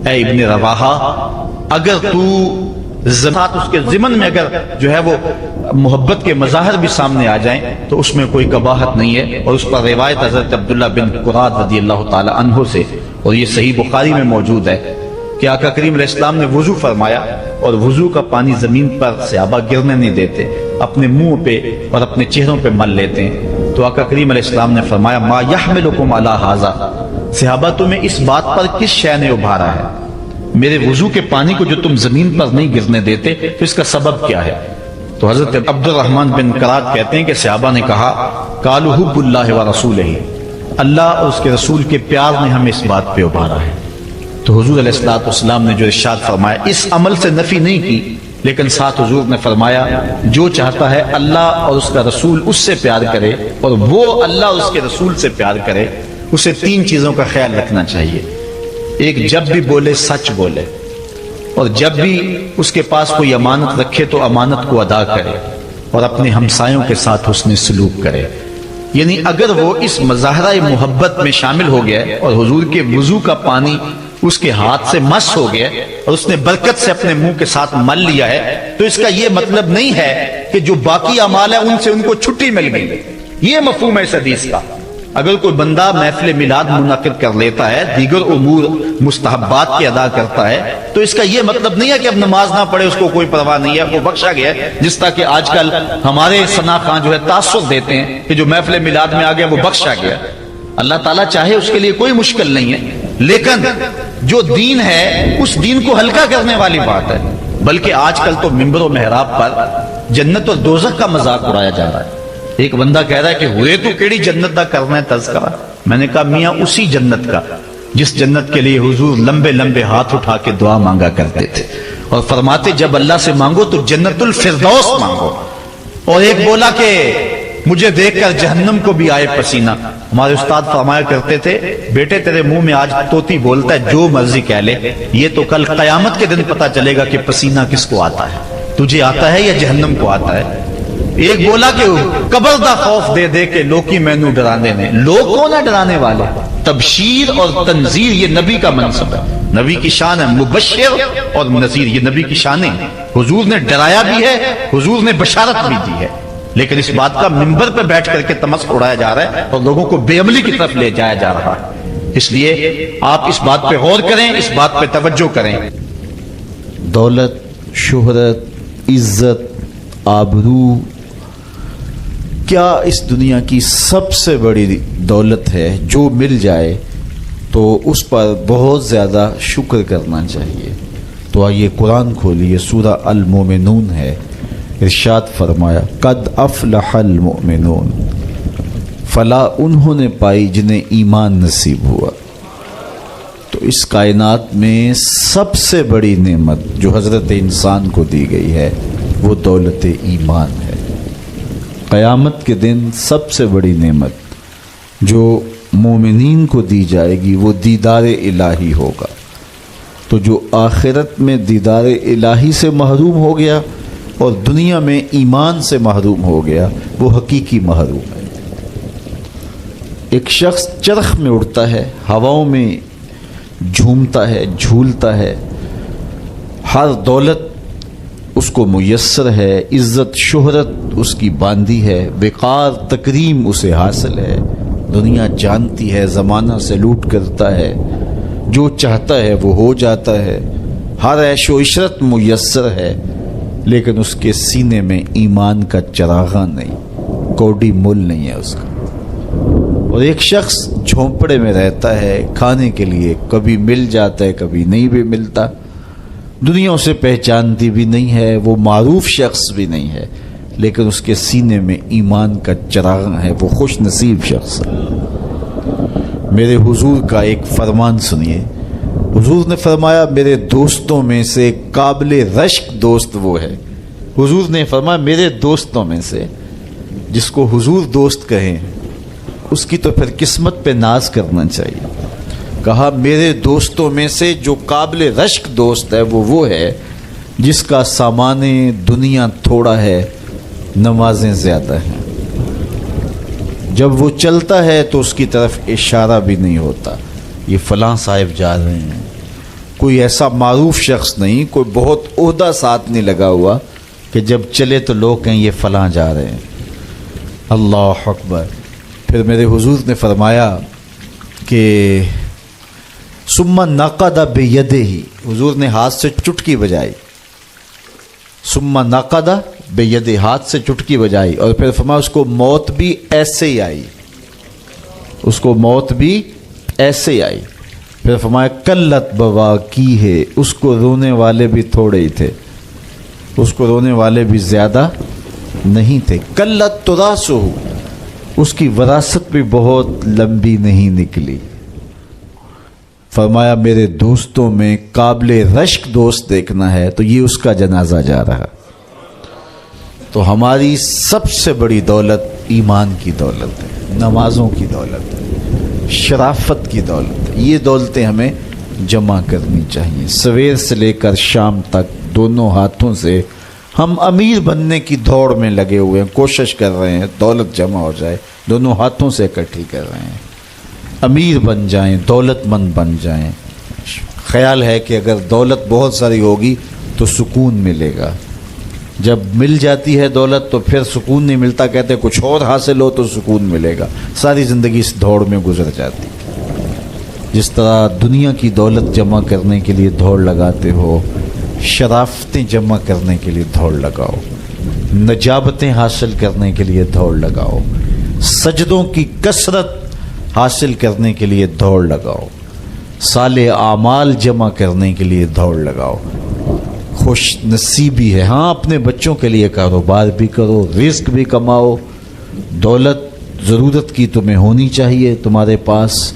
اے ابن رواحہ، اگر تو زمات اس کے ضمن میں اگر جو ہے وہ محبت کے مظاہر بھی سامنے آ جائیں تو اس میں کوئی قباحت نہیں ہے۔ اور اس پر روایت حضرت عبداللہ بن قراد رضی اللہ تعالی عنہ سے، اور یہ صحیح بخاری میں موجود ہے، کہ آقا کریم علیہ السلام نے وضو فرمایا، اور وضو کا پانی زمین پر صحابہ گرنے نہیں دیتے، اپنے منہ پہ اور اپنے چہروں پہ مل لیتے ہیں۔ تو آقا کریم علیہ السلام نے فرمایا، ما یحملکم علی ھذا، صحابہ تمہیں اس بات پر کس شے نے ابھارا ہے؟ میرے وضو کے پانی کو جو تم زمین پر نہیں گرنے دیتے، تو اس کا سبب کیا ہے؟ تو حضرت عبد الرحمن بن قراد کہتے ہیں کہ صحابہ نے کہا، قالوا حب اللہ ورسولہ، اللہ اور اس کے رسول کے پیار نے ہمیں اس بات پہ ابھارا ہے۔ تو حضور علیہ الصلوۃ والسلام نے جو ارشاد فرمایا، اس عمل سے نفی نہیں کی، لیکن ساتھ حضور نے فرمایا، جو چاہتا ہے اللہ اور اس کا رسول اس سے پیار کرے، اور وہ اللہ اور اس کے رسول سے پیار کرے، اسے تین چیزوں کا خیال رکھنا چاہیے۔ ایک، جب بھی بولے سچ بولے، اور جب بھی اس کے پاس کوئی امانت رکھے تو امانت کو ادا کرے، اور اپنے ہمسایوں کے ساتھ حسن سلوک کرے۔ یعنی اگر وہ اس مظاہرہ محبت میں شامل ہو گیا اور حضور کے وضو کا پانی اس کے ہاتھ سے مس ہو گیا اور اس نے برکت سے اپنے منہ کے ساتھ مل لیا ہے، تو اس کا یہ مطلب نہیں ہے کہ جو باقی اعمال ہیں ان سے ان کو چھٹی مل گئی۔ یہ مفہوم ہے اس حدیث کا۔ اگر کوئی بندہ محفل میلاد منعقد کر لیتا ہے، دیگر امور مستحبات کی ادا کرتا ہے، تو اس کا یہ مطلب نہیں ہے کہ اب نماز نہ پڑھے، اس کو کوئی پرواہ نہیں ہے، وہ بخشا گیا ہے۔ جس طرح کہ آج کل ہمارے ثنا خان جو ہے تاثر دیتے ہیں کہ جو محفل میلاد میں آ گیا وہ بخشا گیا۔ اللہ تعالیٰ چاہے اس کے لیے کوئی مشکل نہیں ہے، لیکن جو دین ہے اس دین کو ہلکا کرنے والی بات ہے۔ بلکہ آج کل تو ممبر و محراب پر جنت اور دوزخ کا مذاق اڑایا جا رہا ہے۔ ایک بندہ کہہ رہا ہے کہ ہوئے تو کیڑی جنت دا کرنا ہے تذکرہ؟ میں نے کہا میاں اسی جنت کا جس جنت کے لیے حضور لمبے لمبے ہاتھ اٹھا کے دعا مانگا کرتے تھے، اور فرماتے جب اللہ سے مانگو تو جنت الفردوس مانگو۔ اور ایک بولا کہ مجھے دیکھ کر جہنم کو بھی آئے پسینہ۔ ہمارے استاد فرمایا کرتے تھے، بیٹے تیرے منہ میں آج توتی بولتا ہے جو مرضی کہہ لے، یہ تو کل قیامت کے دن پتا چلے گا کہ پسینہ کس کو آتا ہے، تجھے آتا ہے یا جہنم کو آتا ہے۔ ایک بولا کہ قبر دا خوف دے دے کے لوکی مینو ڈرانے نے، لوگ کون ہے ڈرانے والے؟ تبشیر اور تنذیر یہ نبی کا منصب ہے، نبی کی شان ہے، مبشر اور نذیر یہ نبی کی شانیں ہیں۔ حضور نے ڈرایا بھی ہے، حضور نے بشارت بھی دی ہے، لیکن اس بات کا منبر پہ بیٹھ کر کے تمسخر اڑایا جا رہا ہے اور لوگوں کو بے عملی کی طرف لے جایا جا رہا ہے۔ اس لیے آپ اس بات پہ غور کریں، اس بات پہ توجہ کریں۔ دولت، شہرت، عزت، آبرو کیا اس دنیا کی سب سے بڑی دولت ہے؟ جو مل جائے تو اس پر بہت زیادہ شکر کرنا چاہیے۔ تو آئیے قرآن کھولیے، سورہ المومنون ہے، ارشاد فرمایا قد افلح المؤمنون، فلاح انہوں نے پائی جنہیں ایمان نصیب ہوا۔ تو اس کائنات میں سب سے بڑی نعمت جو حضرت انسان کو دی گئی ہے وہ دولت ایمان ہے۔ قیامت کے دن سب سے بڑی نعمت جو مومنین کو دی جائے گی وہ دیدار الہی ہوگا۔ تو جو آخرت میں دیدار الہی سے محروم ہو گیا اور دنیا میں ایمان سے محروم ہو گیا وہ حقیقی محروم ہے۔ ایک شخص چرخ میں اڑتا ہے، ہواؤں میں جھومتا ہے، جھولتا ہے، ہر دولت اس کو میسر ہے، عزت شہرت اس کی باندھی ہے، وقار تکریم اسے حاصل ہے، دنیا جانتی ہے، زمانہ سے لوٹ کرتا ہے، جو چاہتا ہے وہ ہو جاتا ہے، ہر عیش و عشرت میسر ہے، لیکن اس کے سینے میں ایمان کا چراغاں نہیں، کوڈی مول نہیں ہے اس کا۔ اور ایک شخص جھونپڑے میں رہتا ہے، کھانے کے لیے کبھی مل جاتا ہے کبھی نہیں بھی ملتا، دنیا اسے پہچانتی بھی نہیں ہے، وہ معروف شخص بھی نہیں ہے، لیکن اس کے سینے میں ایمان کا چراغ ہے، وہ خوش نصیب شخص ہے۔ میرے حضور کا ایک فرمان سنیے، حضور نے فرمایا میرے دوستوں میں سے قابل رشک دوست وہ ہے۔ حضور نے فرمایا میرے دوستوں میں سے، جس کو حضور دوست کہیں اس کی تو پھر قسمت پہ ناز کرنا چاہیے۔ کہا میرے دوستوں میں سے جو قابل رشک دوست ہے وہ ہے جس کا سامان دنیا تھوڑا ہے، نمازیں زیادہ ہیں۔ جب وہ چلتا ہے تو اس کی طرف اشارہ بھی نہیں ہوتا، یہ فلاں صاحب جا رہے ہیں، کوئی ایسا معروف شخص نہیں، کوئی بہت عہدہ ساتھ نہیں لگا ہوا کہ جب چلے تو لوگ کہیں یہ فلاں جا رہے ہیں۔ اللہ اکبر۔ پھر میرے حضور نے فرمایا کہ ثم نقد بیدہ، حضور نے ہاتھ سے چٹکی بجائی، ثم نقد بیدہ، ہاتھ سے چٹکی بجائی، اور پھر فرمایا اس کو موت بھی ایسے ہی آئی، اس کو موت بھی ایسے ہی آئی۔ پھر فرمایا قلت بواکی ہے، اس کو رونے والے بھی تھوڑے ہی تھے، اس کو رونے والے بھی زیادہ نہیں تھے۔ قلت تراثہ، اس کی وراثت بھی بہت لمبی نہیں نکلی۔ فرمایا میرے دوستوں میں قابل رشک دوست دیکھنا ہے تو یہ اس کا جنازہ جا رہا۔ تو ہماری سب سے بڑی دولت ایمان کی دولت ہے، نمازوں کی دولت ہے، شرافت کی دولت ہے۔ یہ دولتیں ہمیں جمع کرنی چاہیے۔ سویر سے لے کر شام تک دونوں ہاتھوں سے ہم امیر بننے کی دوڑ میں لگے ہوئے ہیں، کوشش کر رہے ہیں دولت جمع ہو جائے، دونوں ہاتھوں سے اکٹھی کر رہے ہیں، امیر بن جائیں، دولت مند بن جائیں۔ خیال ہے کہ اگر دولت بہت ساری ہوگی تو سکون ملے گا، جب مل جاتی ہے دولت تو پھر سکون نہیں ملتا، کہتے ہیں کچھ اور حاصل ہو تو سکون ملے گا، ساری زندگی اس دوڑ میں گزر جاتی۔ جس طرح دنیا کی دولت جمع کرنے کے لیے دوڑ لگاتے ہو، شرافتیں جمع کرنے کے لیے دوڑ لگاؤ، نجابتیں حاصل کرنے کے لیے دوڑ لگاؤ، سجدوں کی کثرت حاصل کرنے کے لیے دوڑ لگاؤ، صالح اعمال جمع کرنے کے لیے دوڑ لگاؤ۔ خوش نصیبی ہے، ہاں اپنے بچوں کے لیے کاروبار بھی کرو، رزق بھی کماؤ، دولت ضرورت کی تمہیں ہونی چاہیے تمہارے پاس،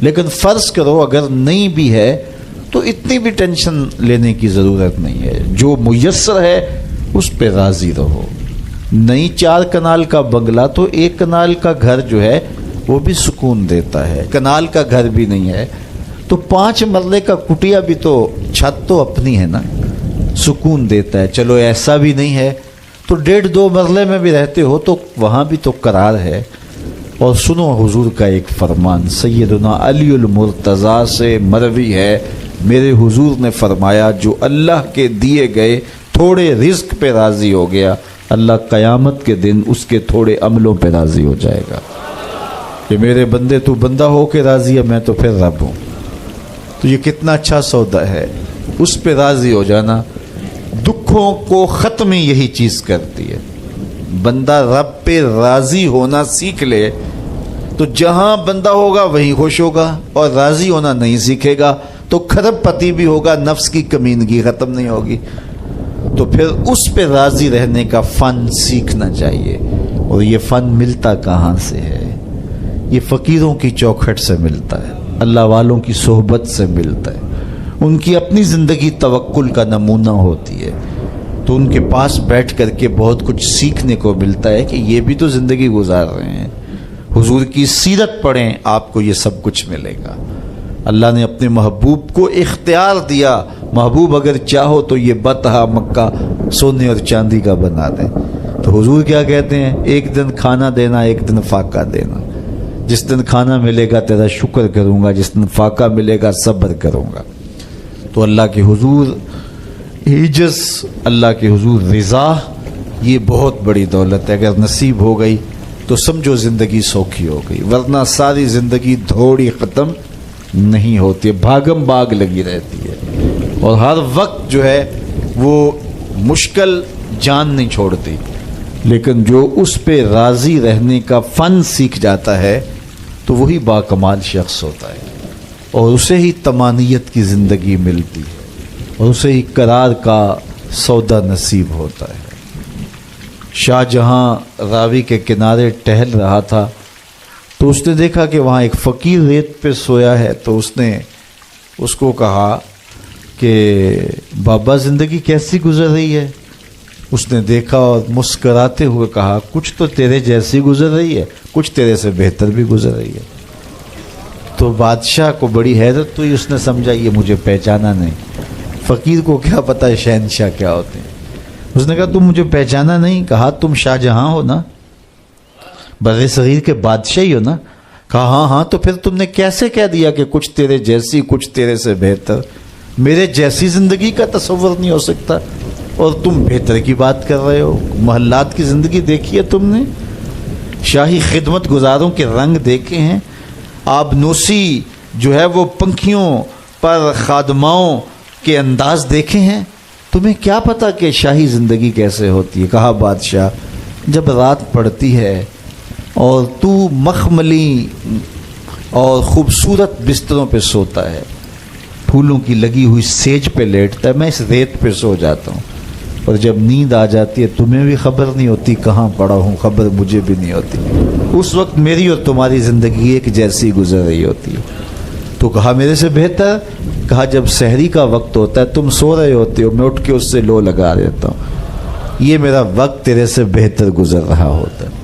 لیکن فرض کرو اگر نہیں بھی ہے تو اتنی بھی ٹینشن لینے کی ضرورت نہیں ہے، جو میسر ہے اس پہ راضی رہو۔ نہیں 4 کنال کا بنگلہ تو 1 کنال کا گھر جو ہے وہ بھی سکون دیتا ہے، کنال کا گھر بھی نہیں ہے تو 5 مرلے کا کٹیا بھی تو چھت تو اپنی ہے نا، سکون دیتا ہے۔ چلو ایسا بھی نہیں ہے تو 1.5-2 مرلے میں بھی رہتے ہو تو وہاں بھی تو قرار ہے۔ اور سنو حضور کا ایک فرمان، سیدنا علی المرتضیٰ سے مروی ہے، میرے حضور نے فرمایا جو اللہ کے دیے گئے تھوڑے رزق پہ راضی ہو گیا، اللہ قیامت کے دن اس کے تھوڑے عملوں پہ راضی ہو جائے گا۔ کہ میرے بندے تو بندہ ہو کے راضی ہے، میں تو پھر رب ہوں. تو یہ کتنا اچھا سودا ہے، اس پہ راضی ہو جانا. دکھوں کو ختم ہی یہی چیز کرتی ہے. بندہ رب پہ راضی ہونا سیکھ لے تو جہاں بندہ ہوگا وہیں خوش ہوگا، اور راضی ہونا نہیں سیکھے گا تو کھرب پتی بھی ہوگا، نفس کی کمینگی ختم نہیں ہوگی. تو پھر اس پہ راضی رہنے کا فن سیکھنا چاہیے. اور یہ فن ملتا کہاں سے ہے؟ یہ فقیروں کی چوکھٹ سے ملتا ہے، اللہ والوں کی صحبت سے ملتا ہے. ان کی اپنی زندگی توکل کا نمونہ ہوتی ہے، تو ان کے پاس بیٹھ کر کے بہت کچھ سیکھنے کو ملتا ہے کہ یہ بھی تو زندگی گزار رہے ہیں. حضور کی سیرت پڑھیں، آپ کو یہ سب کچھ ملے گا. اللہ نے اپنے محبوب کو اختیار دیا، محبوب اگر چاہو تو یہ بطحا مکہ سونے اور چاندی کا بنا دیں. تو حضور کیا کہتے ہیں؟ ایک دن کھانا دینا، ایک دن فاقہ دینا. جس دن کھانا ملے گا تیرا شکر کروں گا، جس دن فاقہ ملے گا صبر کروں گا. تو اللہ کے حضور عجز، اللہ کے حضور رضا، یہ بہت بڑی دولت ہے. اگر نصیب ہو گئی تو سمجھو زندگی سوکھی ہو گئی، ورنہ ساری زندگی دھوڑی ختم نہیں ہوتی، بھاگم باغ لگی رہتی ہے. اور ہر وقت جو ہے وہ مشکل جان نہیں چھوڑتی. لیکن جو اس پہ راضی رہنے کا فن سیکھ جاتا ہے تو وہی باکمال شخص ہوتا ہے، اور اسے ہی طمانیت کی زندگی ملتی ہے، اور اسے ہی قرار کا سودا نصیب ہوتا ہے. شاہ جہاں راوی کے کنارے ٹہل رہا تھا تو اس نے دیکھا کہ وہاں ایک فقیر ریت پہ سویا ہے. تو اس نے اس کو کہا کہ بابا زندگی کیسی گزر رہی ہے؟ اس نے دیکھا اور مسکراتے ہوئے کہا کچھ تو تیرے جیسی گزر رہی ہے، کچھ تیرے سے بہتر بھی گزر رہی ہے. تو بادشاہ کو بڑی حیرت ہوئی، اس نے سمجھا یہ مجھے پہچانا نہیں. فقیر کو کیا پتہ شہنشاہ کیا ہوتے ہیں. اس نے کہا تم مجھے پہچانا نہیں؟ کہا تم شاہ جہاں ہو نا، بر صغیر کے بادشاہ ہی ہو نا؟ کہا ہاں ہاں. تو پھر تم نے کیسے کہہ دیا کہ کچھ تیرے جیسی کچھ تیرے سے بہتر؟ میرے جیسی زندگی کا تصور نہیں ہو سکتا، اور تم بہتر کی بات کر رہے ہو. محلات کی زندگی دیکھی ہے تم نے؟ شاہی خدمت گزاروں کے رنگ دیکھے ہیں؟ آبنوسی جو ہے وہ پنکھیوں پر خادماؤں کے انداز دیکھے ہیں؟ تمہیں کیا پتا کہ شاہی زندگی کیسے ہوتی ہے؟ کہا بادشاہ جب رات پڑتی ہے اور تو مخملی اور خوبصورت بستروں پہ سوتا ہے، پھولوں کی لگی ہوئی سیج پہ لیٹتا ہے، میں اس ریت پہ سو جاتا ہوں، اور جب نیند آ جاتی ہے تمہیں بھی خبر نہیں ہوتی کہاں پڑا ہوں، خبر مجھے بھی نہیں ہوتی. اس وقت میری اور تمہاری زندگی ایک جیسی گزر رہی ہوتی ہے. تو کہا میرے سے بہتر؟ کہا جب سحری کا وقت ہوتا ہے تم سو رہے ہوتے ہو، میں اٹھ کے اس سے لو لگا دیتا ہوں، یہ میرا وقت تیرے سے بہتر گزر رہا ہوتا ہے.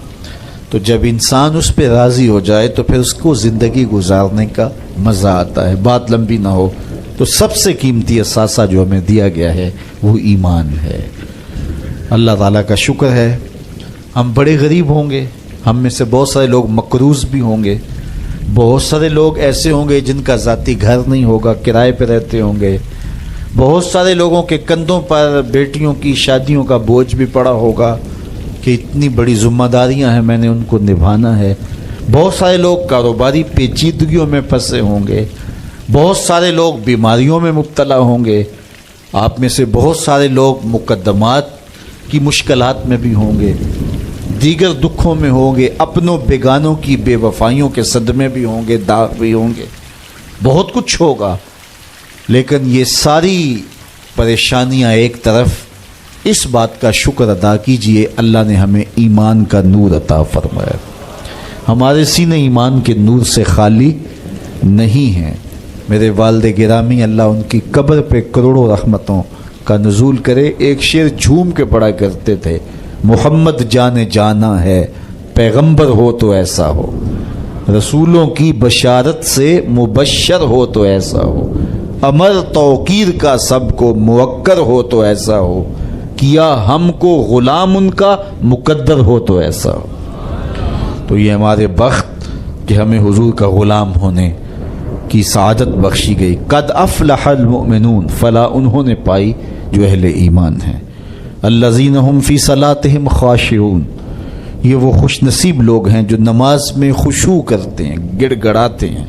تو جب انسان اس پہ راضی ہو جائے تو پھر اس کو زندگی گزارنے کا مزہ آتا ہے. بات لمبی نہ ہو تو سب سے قیمتی اثاثہ جو ہمیں دیا گیا ہے وہ ایمان ہے. اللہ تعالیٰ کا شکر ہے ہم بڑے غریب ہوں گے، ہم میں سے بہت سارے لوگ مقروض بھی ہوں گے، بہت سارے لوگ ایسے ہوں گے جن کا ذاتی گھر نہیں ہوگا، کرائے پہ رہتے ہوں گے، بہت سارے لوگوں کے کندھوں پر بیٹیوں کی شادیوں کا بوجھ بھی پڑا ہوگا کہ اتنی بڑی ذمہ داریاں ہیں، میں نے ان کو نبھانا ہے. بہت سارے لوگ کاروباری پیچیدگیوں میں پھنسے ہوں گے، بہت سارے لوگ بیماریوں میں مبتلا ہوں گے، آپ میں سے بہت سارے لوگ مقدمات کی مشکلات میں بھی ہوں گے، دیگر دکھوں میں ہوں گے، اپنوں بیگانوں کی بے وفائیوں کے صدمے بھی ہوں گے، داغ بھی ہوں گے، بہت کچھ ہوگا. لیکن یہ ساری پریشانیاں ایک طرف، اس بات کا شکر ادا کیجئے اللہ نے ہمیں ایمان کا نور عطا فرمایا. ہمارے سینے ایمان کے نور سے خالی نہیں ہیں. میرے والد گرامی اللہ ان کی قبر پہ کروڑوں رحمتوں کا نزول کرے. ایک شعر جھوم کے پڑھا کرتے تھے، محمد جان جانا ہے، پیغمبر ہو تو ایسا ہو، رسولوں کی بشارت سے مبشر ہو تو ایسا ہو، امر توقیر کا سب کو موقر ہو تو ایسا ہو، کیا ہم کو غلام ان کا مقدر ہو تو ایسا ہو. تو یہ ہمارے بخت کہ ہمیں حضور کا غلام ہونے کی سعادت بخشی گئی. قد افلح المؤمنون، فلا انہوں نے پائی جو اہل ایمان ہیں. الذین هم فی صلاتہم خاشعون، یہ وہ خوش نصیب لوگ ہیں جو نماز میں خشوع کرتے ہیں، گڑ گڑاتے ہیں،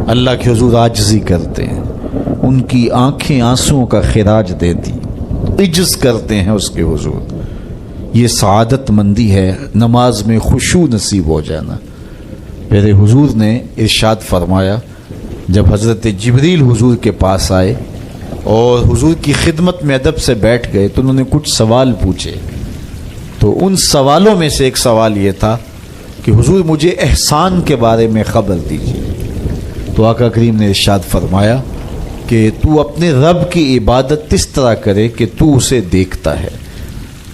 اللہ کے حضور عاجزی کرتے ہیں، ان کی آنکھیں آنسوؤں کا خراج دیتی، عجز کرتے ہیں اس کے حضور۔ یہ سعادت مندی ہے، نماز میں خشوع نصیب ہو جانا۔ میرے حضور نے ارشاد فرمایا، جب حضرت جبریل حضور کے پاس آئے اور حضور کی خدمت میں ادب سے بیٹھ گئے تو انہوں نے کچھ سوال پوچھے، تو ان سوالوں میں سے ایک سوال یہ تھا کہ حضور مجھے احسان کے بارے میں خبر دیجیے۔ تو آقا کریم نے ارشاد فرمایا کہ تو اپنے رب کی عبادت اس طرح کرے کہ تو اسے دیکھتا ہے،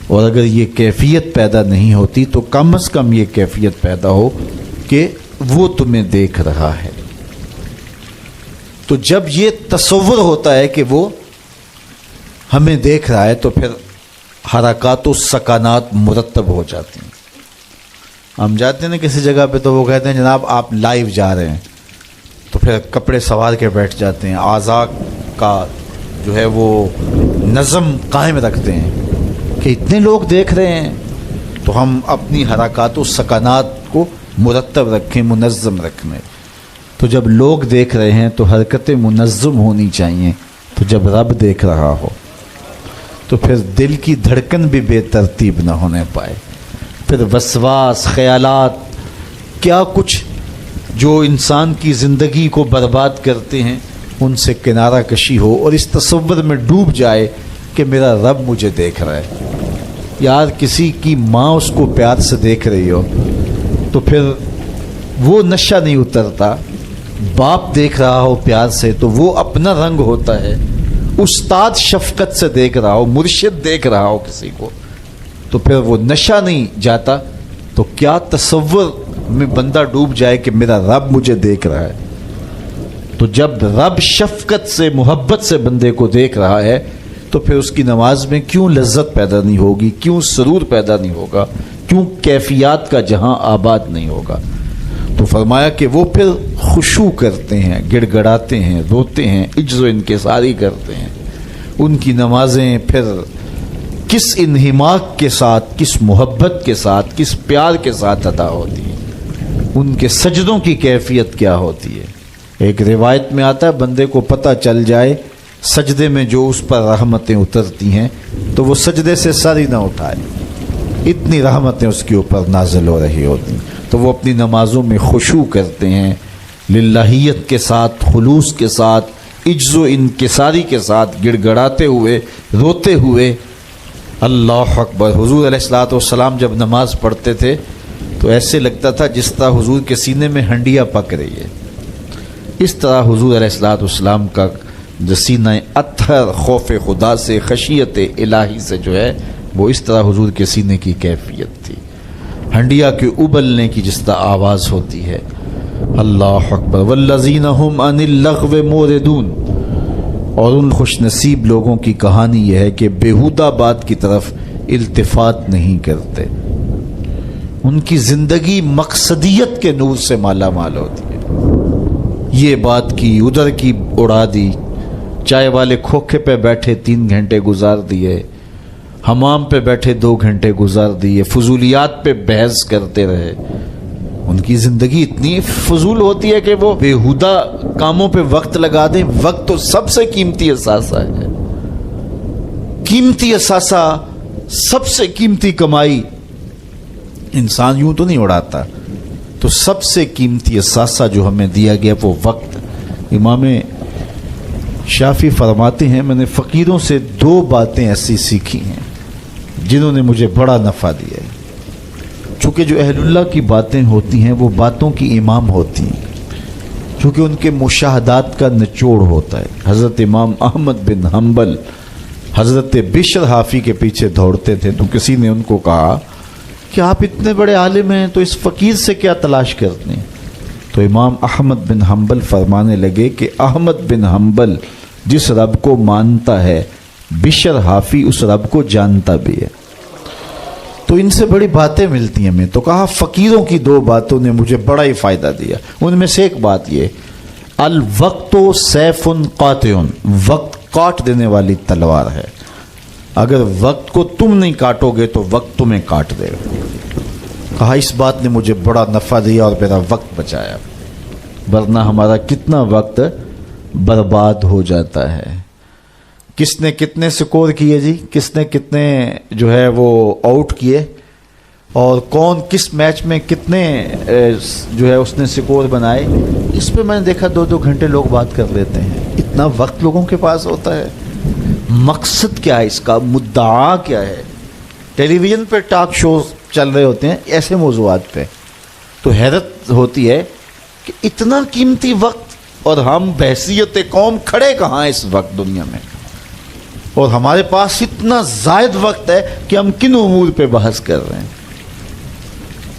اور اگر یہ کیفیت پیدا نہیں ہوتی تو کم از کم یہ کیفیت پیدا ہو کہ وہ تمہیں دیکھ رہا ہے۔ تو جب یہ تصور ہوتا ہے کہ وہ ہمیں دیکھ رہا ہے تو پھر حرکات و سکانات مرتب ہو جاتی ہیں۔ ہم جاتے ہیں نا کسی جگہ پہ تو وہ کہتے ہیں جناب آپ لائیو جا رہے ہیں، تو پھر کپڑے سوار کے بیٹھ جاتے ہیں، اعضاء کا جو ہے وہ نظم قائم رکھتے ہیں کہ اتنے لوگ دیکھ رہے ہیں تو ہم اپنی حرکات و سکانات کو مرتب رکھیں، منظم رکھیں۔ تو جب لوگ دیکھ رہے ہیں تو حرکتیں منظم ہونی چاہیے، تو جب رب دیکھ رہا ہو تو پھر دل کی دھڑکن بھی بے ترتیب نہ ہونے پائے، پھر وسواس، خیالات، کیا کچھ جو انسان کی زندگی کو برباد کرتے ہیں ان سے کنارہ کشی ہو، اور اس تصور میں ڈوب جائے کہ میرا رب مجھے دیکھ رہا ہے۔ یار کسی کی ماں اس کو پیار سے دیکھ رہی ہو تو پھر وہ نشہ نہیں اترتا، باپ دیکھ رہا ہو پیار سے تو وہ اپنا رنگ ہوتا ہے، استاد شفقت سے دیکھ رہا ہو، مرشد دیکھ رہا ہو کسی کو تو پھر وہ نشہ نہیں جاتا، تو کیا تصور میں بندہ ڈوب جائے کہ میرا رب مجھے دیکھ رہا ہے۔ تو جب رب شفقت سے، محبت سے بندے کو دیکھ رہا ہے تو پھر اس کی نماز میں کیوں لذت پیدا نہیں ہوگی، کیوں سرور پیدا نہیں ہوگا، کیوں کیفیات کا جہاں آباد نہیں ہوگا۔ تو فرمایا کہ وہ پھر خشوع کرتے ہیں، گڑ گڑاتے ہیں، روتے ہیں، عجز و انکساری کرتے ہیں۔ ان کی نمازیں پھر کس انہماک کے ساتھ، کس محبت کے ساتھ، کس پیار کے ساتھ ادا ہوتی ہیں، ان کے سجدوں کی کیفیت کیا ہوتی ہے۔ ایک روایت میں آتا ہے بندے کو پتہ چل جائے سجدے میں جو اس پر رحمتیں اترتی ہیں تو وہ سجدے سے سر ہی نہ اٹھائے، اتنی رحمتیں اس کے اوپر نازل ہو رہی ہوتی ہیں۔ تو وہ اپنی نمازوں میں خشوع کرتے ہیں، للہیت کے ساتھ، خلوص کے ساتھ، عجز و انکساری کے ساتھ، گڑ گڑاتے ہوئے، روتے ہوئے۔ اللہ اکبر۔ حضور علیہ الصلوۃ والسلام جب نماز پڑھتے تھے تو ایسے لگتا تھا جس طرح حضور کے سینے میں ہنڈیا پک رہی ہے۔ اس طرح حضور علیہ الصلوۃ والسلام کا جو سینہ اطہر خوف خدا سے، خشیت الہی سے جو ہے وہ اس طرح حضور کے سینے کی کیفیت تھی، ہنڈیا کے ابلنے کی جس طرح آواز ہوتی ہے۔ اللہ اکبر۔ والذین هم عن اللغو معرضون۔ اور ان خوش نصیب لوگوں کی کہانی یہ ہے کہ بیہودہ بات کی طرف التفات نہیں کرتے، ان کی زندگی مقصدیت کے نور سے مالا مال ہوتی ہے۔ یہ بات کی، ادھر کی اڑا دی، چائے والے کھوکھے پہ بیٹھے 3 گھنٹے گزار دیے، حمام پہ بیٹھے 2 گھنٹے گزار دیے، فضولیات پہ بحث کرتے رہے۔ ان کی زندگی اتنی فضول ہوتی ہے کہ وہ بیہودہ کاموں پہ وقت لگا دیں۔ وقت تو سب سے قیمتی اثاثہ ہے، قیمتی اثاثہ، سب سے قیمتی کمائی۔ انسان یوں تو نہیں اڑاتا، تو سب سے قیمتی اثاثہ جو ہمیں دیا گیا وہ وقت۔ امام شافعی فرماتے ہیں میں نے فقیروں سے 2 باتیں ایسی سیکھی ہیں جنہوں نے مجھے بڑا نفع دیا ہے۔ چونکہ جو اہل اللہ کی باتیں ہوتی ہیں وہ باتوں کی امام ہوتی ہیں، چونکہ ان کے مشاہدات کا نچوڑ ہوتا ہے۔ حضرت امام احمد بن حنبل حضرت بشر حافی کے پیچھے دوڑتے تھے، تو کسی نے ان کو کہا کہ آپ اتنے بڑے عالم ہیں تو اس فقیر سے کیا تلاش کرتے ہیں؟ تو امام احمد بن حنبل فرمانے لگے کہ احمد بن حنبل جس رب کو مانتا ہے بشر حافی اس رب کو جانتا بھی ہے، تو ان سے بڑی باتیں ملتی ہیں ہمیں۔ تو کہا فقیروں کی 2 باتوں نے مجھے بڑا ہی فائدہ دیا، ان میں سے ایک بات یہ، الوقت سیف قاطع، وقت کاٹ دینے والی تلوار ہے، اگر وقت کو تم نہیں کاٹو گے تو وقت تمہیں کاٹ دے گا۔ کہا اس بات نے مجھے بڑا نفع دیا اور میرا وقت بچایا، ورنہ ہمارا کتنا وقت برباد ہو جاتا ہے۔ کس نے کتنے سکور کیے جی، کس نے کتنے جو ہے وہ آؤٹ کیے، اور کون کس میچ میں کتنے جو ہے اس نے سکور بنائے، اس پہ میں نے دیکھا 2-2 گھنٹے لوگ بات کر لیتے ہیں۔ اتنا وقت لوگوں کے پاس ہوتا ہے؟ مقصد کیا ہے اس کا، مدعا کیا ہے؟ ٹیلی ویژن پہ ٹاک شوز چل رہے ہوتے ہیں ایسے موضوعات پہ، تو حیرت ہوتی ہے کہ اتنا قیمتی وقت، اور ہم بحیثیت قوم کھڑے کہاں ہیں اس وقت دنیا میں، اور ہمارے پاس اتنا زائد وقت ہے کہ ہم کن امور پہ بحث کر رہے ہیں۔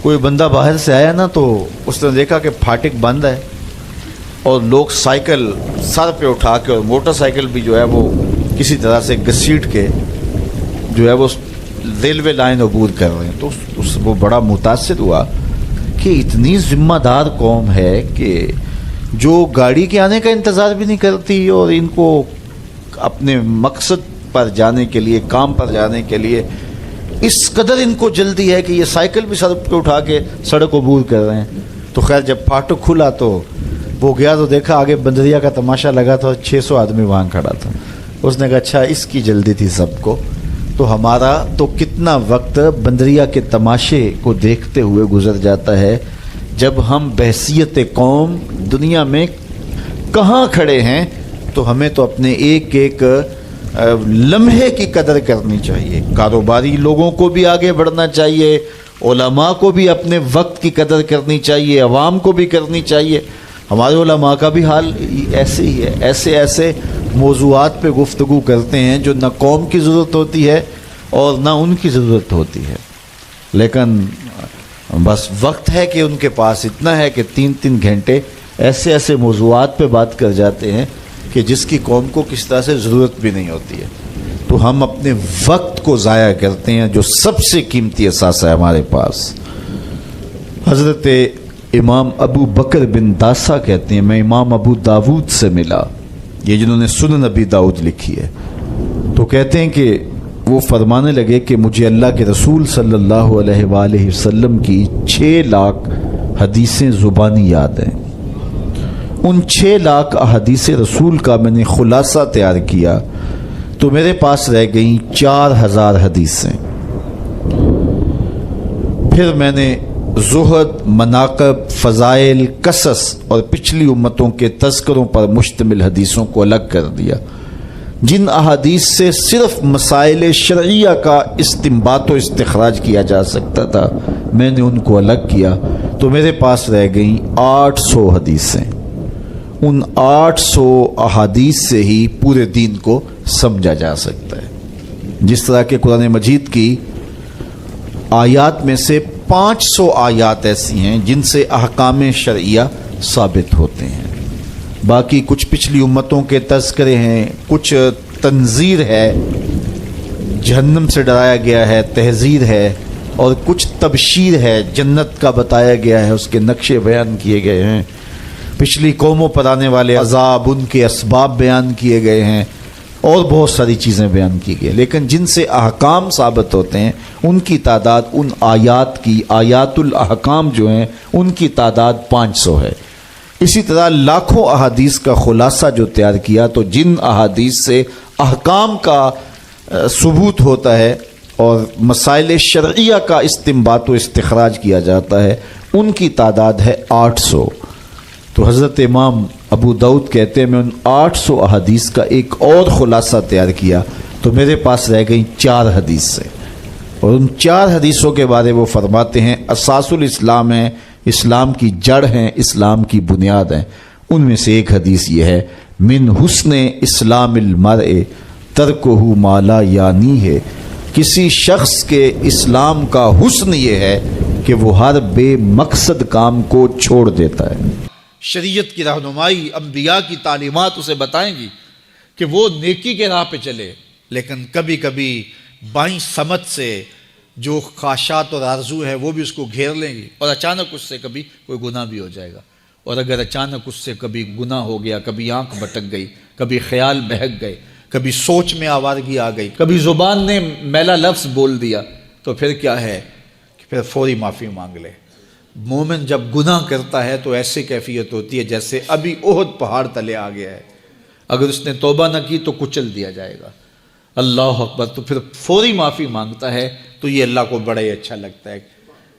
کوئی بندہ باہر سے آیا نا تو اس نے دیکھا کہ پھاٹک بند ہے اور لوگ سائیکل سر پہ اٹھا کے اور موٹر سائیکل بھی جو ہے وہ کسی طرح سے گھسیٹ کے جو ہے وہ ریلوے لائن عبور کر رہے ہیں، تو وہ بڑا متاثر ہوا کہ اتنی ذمہ دار قوم ہے کہ جو گاڑی کے آنے کا انتظار بھی نہیں کرتی، اور ان کو اپنے مقصد پر جانے کے لیے، کام پر جانے کے لیے اس قدر ان کو جلدی ہے کہ یہ سائیکل بھی سڑک پہ اٹھا کے سڑک عبور کر رہے ہیں۔ تو خیر جب پھاٹک کھلا تو وہ گیا تو دیکھا آگے بندریا کا تماشا لگا تھا، 600 آدمی وہاں کھڑا تھا۔ اس نے کہا اچھا اس کی جلدی تھی سب کو، تو ہمارا تو کتنا وقت بندریا کے تماشے کو دیکھتے ہوئے گزر جاتا ہے، جب ہم بحیثیت قوم دنیا میں کہاں کھڑے ہیں۔ تو ہمیں تو اپنے ایک ایک لمحے کی قدر کرنی چاہیے، کاروباری لوگوں کو بھی آگے بڑھنا چاہیے، علماء کو بھی اپنے وقت کی قدر کرنی چاہیے، عوام کو بھی کرنی چاہیے۔ ہمارے علماء کا بھی حال ایسے ہی ہے، ایسے ایسے موضوعات پہ گفتگو کرتے ہیں جو نہ قوم کی ضرورت ہوتی ہے اور نہ ان کی ضرورت ہوتی ہے، لیکن بس وقت ہے کہ ان کے پاس اتنا ہے کہ 3-3 گھنٹے ایسے ایسے موضوعات پہ بات کر جاتے ہیں کہ جس کی قوم کو کس طرح سے ضرورت بھی نہیں ہوتی ہے۔ تو ہم اپنے وقت کو ضائع کرتے ہیں جو سب سے قیمتی اثاثہ ہے ہمارے پاس۔ حضرت امام ابو بکر بن داسا کہتے ہیں میں امام ابو داود سے ملا، یہ جنہوں نے سنن ابی داؤد لکھی ہے، تو کہتے ہیں کہ وہ فرمانے لگے کہ مجھے اللہ کے رسول صلی اللہ علیہ وآلہ وسلم کی 6 لاکھ حدیثیں زبانی یاد ہیں۔ ان 6 لاکھ احادیث رسول کا میں نے خلاصہ تیار کیا تو میرے پاس رہ گئیں 4000 حدیثیں۔ پھر میں نے زہد، مناقب، فضائل، قصص اور پچھلی امتوں کے تذکروں پر مشتمل حدیثوں کو الگ کر دیا۔ جن احادیث سے صرف مسائل شرعیہ کا استنباط و استخراج کیا جا سکتا تھا میں نے ان کو الگ کیا، تو میرے پاس رہ گئیں 800 حدیثیں۔ ان 800 احادیث سے ہی پورے دین کو سمجھا جا سکتا ہے۔ جس طرح کہ قرآن مجید کی آیات میں سے 500 آیات ایسی ہیں جن سے احکام شرعیہ ثابت ہوتے ہیں، باقی کچھ پچھلی امتوں کے تذکرے ہیں، کچھ تنذیر ہے، جہنم سے ڈرایا گیا ہے، تحذیر ہے، اور کچھ تبشیر ہے، جنت کا بتایا گیا ہے، اس کے نقشے بیان کیے گئے ہیں، پچھلی قوموں پر آنے والے عذاب، ان کے اسباب بیان کیے گئے ہیں، اور بہت ساری چیزیں بیان کی گئی، لیکن جن سے احکام ثابت ہوتے ہیں ان کی تعداد، ان آیات کی، آیات الاحکام جو ہیں ان کی تعداد 500 ہے۔ اسی طرح لاکھوں احادیث کا خلاصہ جو تیار کیا، تو جن احادیث سے احکام کا ثبوت ہوتا ہے اور مسائل شرعیہ کا استنباط و استخراج کیا جاتا ہے، ان کی تعداد ہے 800۔ تو حضرت امام ابو داؤد کہتے ہیں میں ان 800 احادیث کا ایک اور خلاصہ تیار کیا تو میرے پاس رہ گئی 4 حدیثیں، اور ان 4 حدیثوں کے بارے وہ فرماتے ہیں اساس الاسلام ہیں، اسلام کی جڑ ہیں، اسلام کی بنیاد ہیں۔ ان میں سے ایک حدیث یہ ہے من حسن اسلام المرء ترکہ ما لا یعنی ہے، کسی شخص کے اسلام کا حسن یہ ہے کہ وہ ہر بے مقصد کام کو چھوڑ دیتا ہے۔ شریعت کی رہنمائی، انبیاء کی تعلیمات اسے بتائیں گی کہ وہ نیکی کے راہ پہ چلے، لیکن کبھی کبھی بائیں سمت سے جو خواہشات اور آرزو ہے وہ بھی اس کو گھیر لیں گی، اور اچانک اس سے کبھی کوئی گناہ بھی ہو جائے گا، اور اگر اچانک اس سے کبھی گناہ ہو گیا، کبھی آنکھ بھٹک گئی، کبھی خیال بہک گئے، کبھی سوچ میں آوارگی آ گئی، کبھی زبان نے میلا لفظ بول دیا، تو پھر کیا ہے کہ پھر فوری معافی مانگ لے۔ مومن جب گناہ کرتا ہے تو ایسی کیفیت ہوتی ہے جیسے ابھی احد پہاڑ تلے آ گیا ہے، اگر اس نے توبہ نہ کی تو کچل دیا جائے گا۔ اللہ اکبر، تو پھر فوری معافی مانگتا ہے تو یہ اللہ کو بڑا ہی اچھا لگتا ہے۔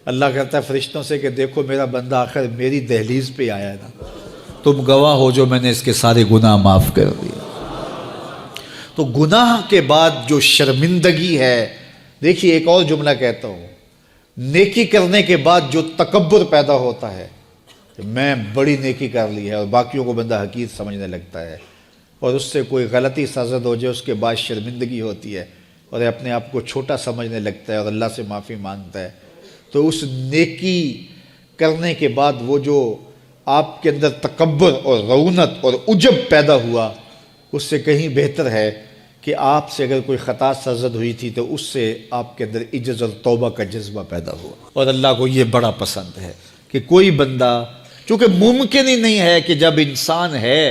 اللہ کہتا ہے فرشتوں سے کہ دیکھو میرا بندہ آخر میری دہلیز پہ آیا ہے نا، تم گواہ ہو جو میں نے اس کے سارے گناہ معاف کر دیے۔ تو گناہ کے بعد جو شرمندگی ہے، دیکھیے ایک اور جملہ کہتا ہوں، نیکی کرنے کے بعد جو تکبر پیدا ہوتا ہے کہ میں بڑی نیکی کر لی ہے، اور باقیوں کو بندہ حقیر سمجھنے لگتا ہے، اور اس سے کوئی غلطی سرزد ہو جائے اس کے بعد شرمندگی ہوتی ہے اور اپنے آپ کو چھوٹا سمجھنے لگتا ہے اور اللہ سے معافی مانگتا ہے، تو اس نیکی کرنے کے بعد وہ جو آپ کے اندر تکبر اور رعونت اور عجب پیدا ہوا، اس سے کہیں بہتر ہے کہ آپ سے اگر کوئی خطا سرزد ہوئی تھی تو اس سے آپ کے اندر عجز اور توبہ کا جذبہ پیدا ہوا۔ اور اللہ کو یہ بڑا پسند ہے کہ کوئی بندہ، چونکہ ممکن ہی نہیں ہے کہ جب انسان ہے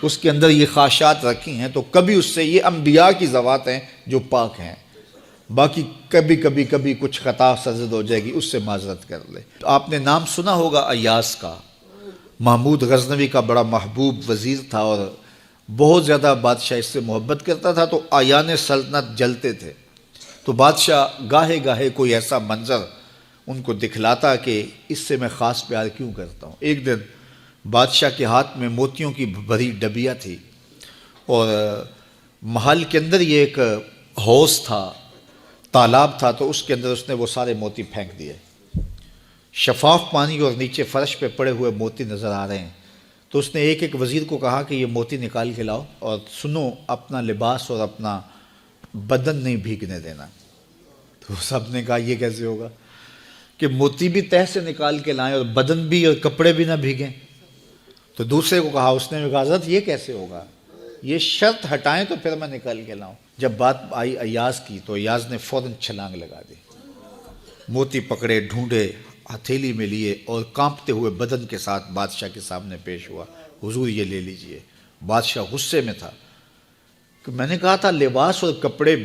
اس کے اندر یہ خواہشات رکھی ہیں تو کبھی اس سے، یہ انبیاء کی ذوات ہیں جو پاک ہیں، باقی کبھی کچھ خطا سرزد ہو جائے گی، اس سے معذرت کر لے۔ آپ نے نام سنا ہوگا ایاس کا، محمود غزنوی کا بڑا محبوب وزیر تھا اور بہت زیادہ بادشاہ اس سے محبت کرتا تھا، تو آیان سلطنت جلتے تھے، تو بادشاہ گاہے گاہے کوئی ایسا منظر ان کو دکھلاتا کہ اس سے میں خاص پیار کیوں کرتا ہوں۔ ایک دن بادشاہ کے ہاتھ میں موتیوں کی بھری ڈبیا تھی، اور محل کے اندر یہ ایک حوض تھا، تالاب تھا، تو اس کے اندر اس نے وہ سارے موتی پھینک دیے۔ شفاف پانی اور نیچے فرش پہ پڑے ہوئے موتی نظر آ رہے ہیں، تو اس نے ایک ایک وزیر کو کہا کہ یہ موتی نکال کے لاؤ، اور سنو اپنا لباس اور اپنا بدن نہیں بھیگنے دینا۔ تو سب نے کہا یہ کیسے ہوگا کہ موتی بھی تہ سے نکال کے لائیں اور بدن بھی اور کپڑے بھی نہ بھیگیں؟ تو دوسرے کو کہا، اس نے کہا حضرت یہ کیسے ہوگا، یہ شرط ہٹائیں تو پھر میں نکال کے لاؤں۔ جب بات آئی ایاز کی تو ایاز نے فوراً چھلانگ لگا دی، موتی پکڑے، ڈھونڈے، ہتھیلی میں لیے اور کانپتے ہوئے بدن کے ساتھ بادشاہ کے سامنے پیش ہوا، حضور یہ لے لیجئے۔ بادشاہ غصے میں تھا کہ میں نے کہا تھا لباس اور کپڑے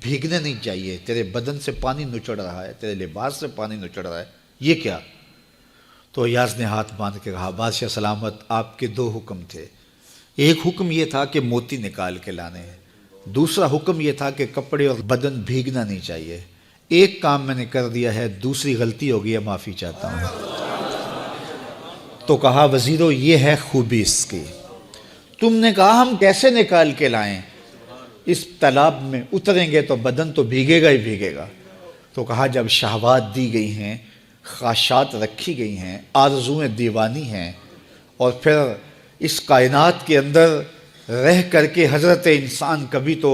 بھیگنے نہیں چاہیے، تیرے بدن سے پانی نچڑ رہا ہے، تیرے لباس سے پانی نچڑ رہا ہے، یہ کیا؟ تو ایاز نے ہاتھ باندھ کے کہا، بادشاہ سلامت، آپ کے دو حکم تھے، ایک حکم یہ تھا کہ موتی نکال کے لانے ہیں، دوسرا حکم یہ تھا کہ کپڑے اور بدن بھیگنا نہیں چاہیے۔ ایک کام میں نے کر دیا ہے، دوسری غلطی ہو گئی ہے، معافی چاہتا ہوں۔ تو کہا وزیرو یہ ہے خوبی اس کی، تم نے کہا ہم کیسے نکال کے لائیں، اس تالاب میں اتریں گے تو بدن تو بھیگے گا ہی بھیگے گا۔ تو کہا جب شہوات دی گئی ہیں، خواہشات رکھی گئی ہیں، آرزویں دیوانی ہیں، اور پھر اس کائنات کے اندر رہ کر کے حضرت انسان کبھی تو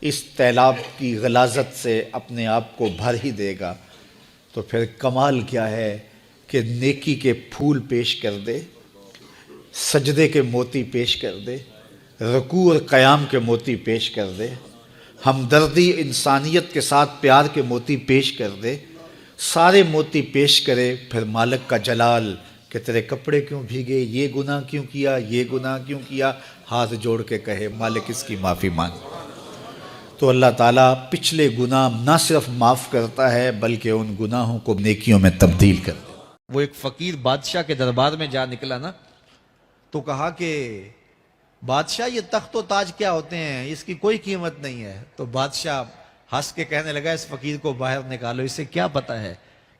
اس تالاب کی غلاظت سے اپنے آپ کو بھر ہی دے گا، تو پھر کمال کیا ہے کہ نیکی کے پھول پیش کر دے، سجدے کے موتی پیش کر دے، رکوع اور قیام کے موتی پیش کر دے، ہمدردی انسانیت کے ساتھ پیار کے موتی پیش کر دے، سارے موتی پیش کرے، پھر مالک کا جلال کہ تیرے کپڑے کیوں بھیگے، یہ گناہ کیوں کیا، یہ گناہ کیوں کیا، ہاتھ جوڑ کے کہے مالک اس کی معافی مانگ، تو اللہ تعالیٰ پچھلے گناہ نہ صرف معاف کرتا ہے بلکہ ان گناہوں کو نیکیوں میں تبدیل کرتا ہے۔ وہ ایک فقیر بادشاہ کے دربار میں جا نکلا نا، تو کہا کہ بادشاہ یہ تخت و تاج کیا ہوتے ہیں، اس کی کوئی قیمت نہیں ہے۔ تو بادشاہ ہنس کے کہنے لگا اس فقیر کو باہر نکالو، اسے کیا پتہ ہے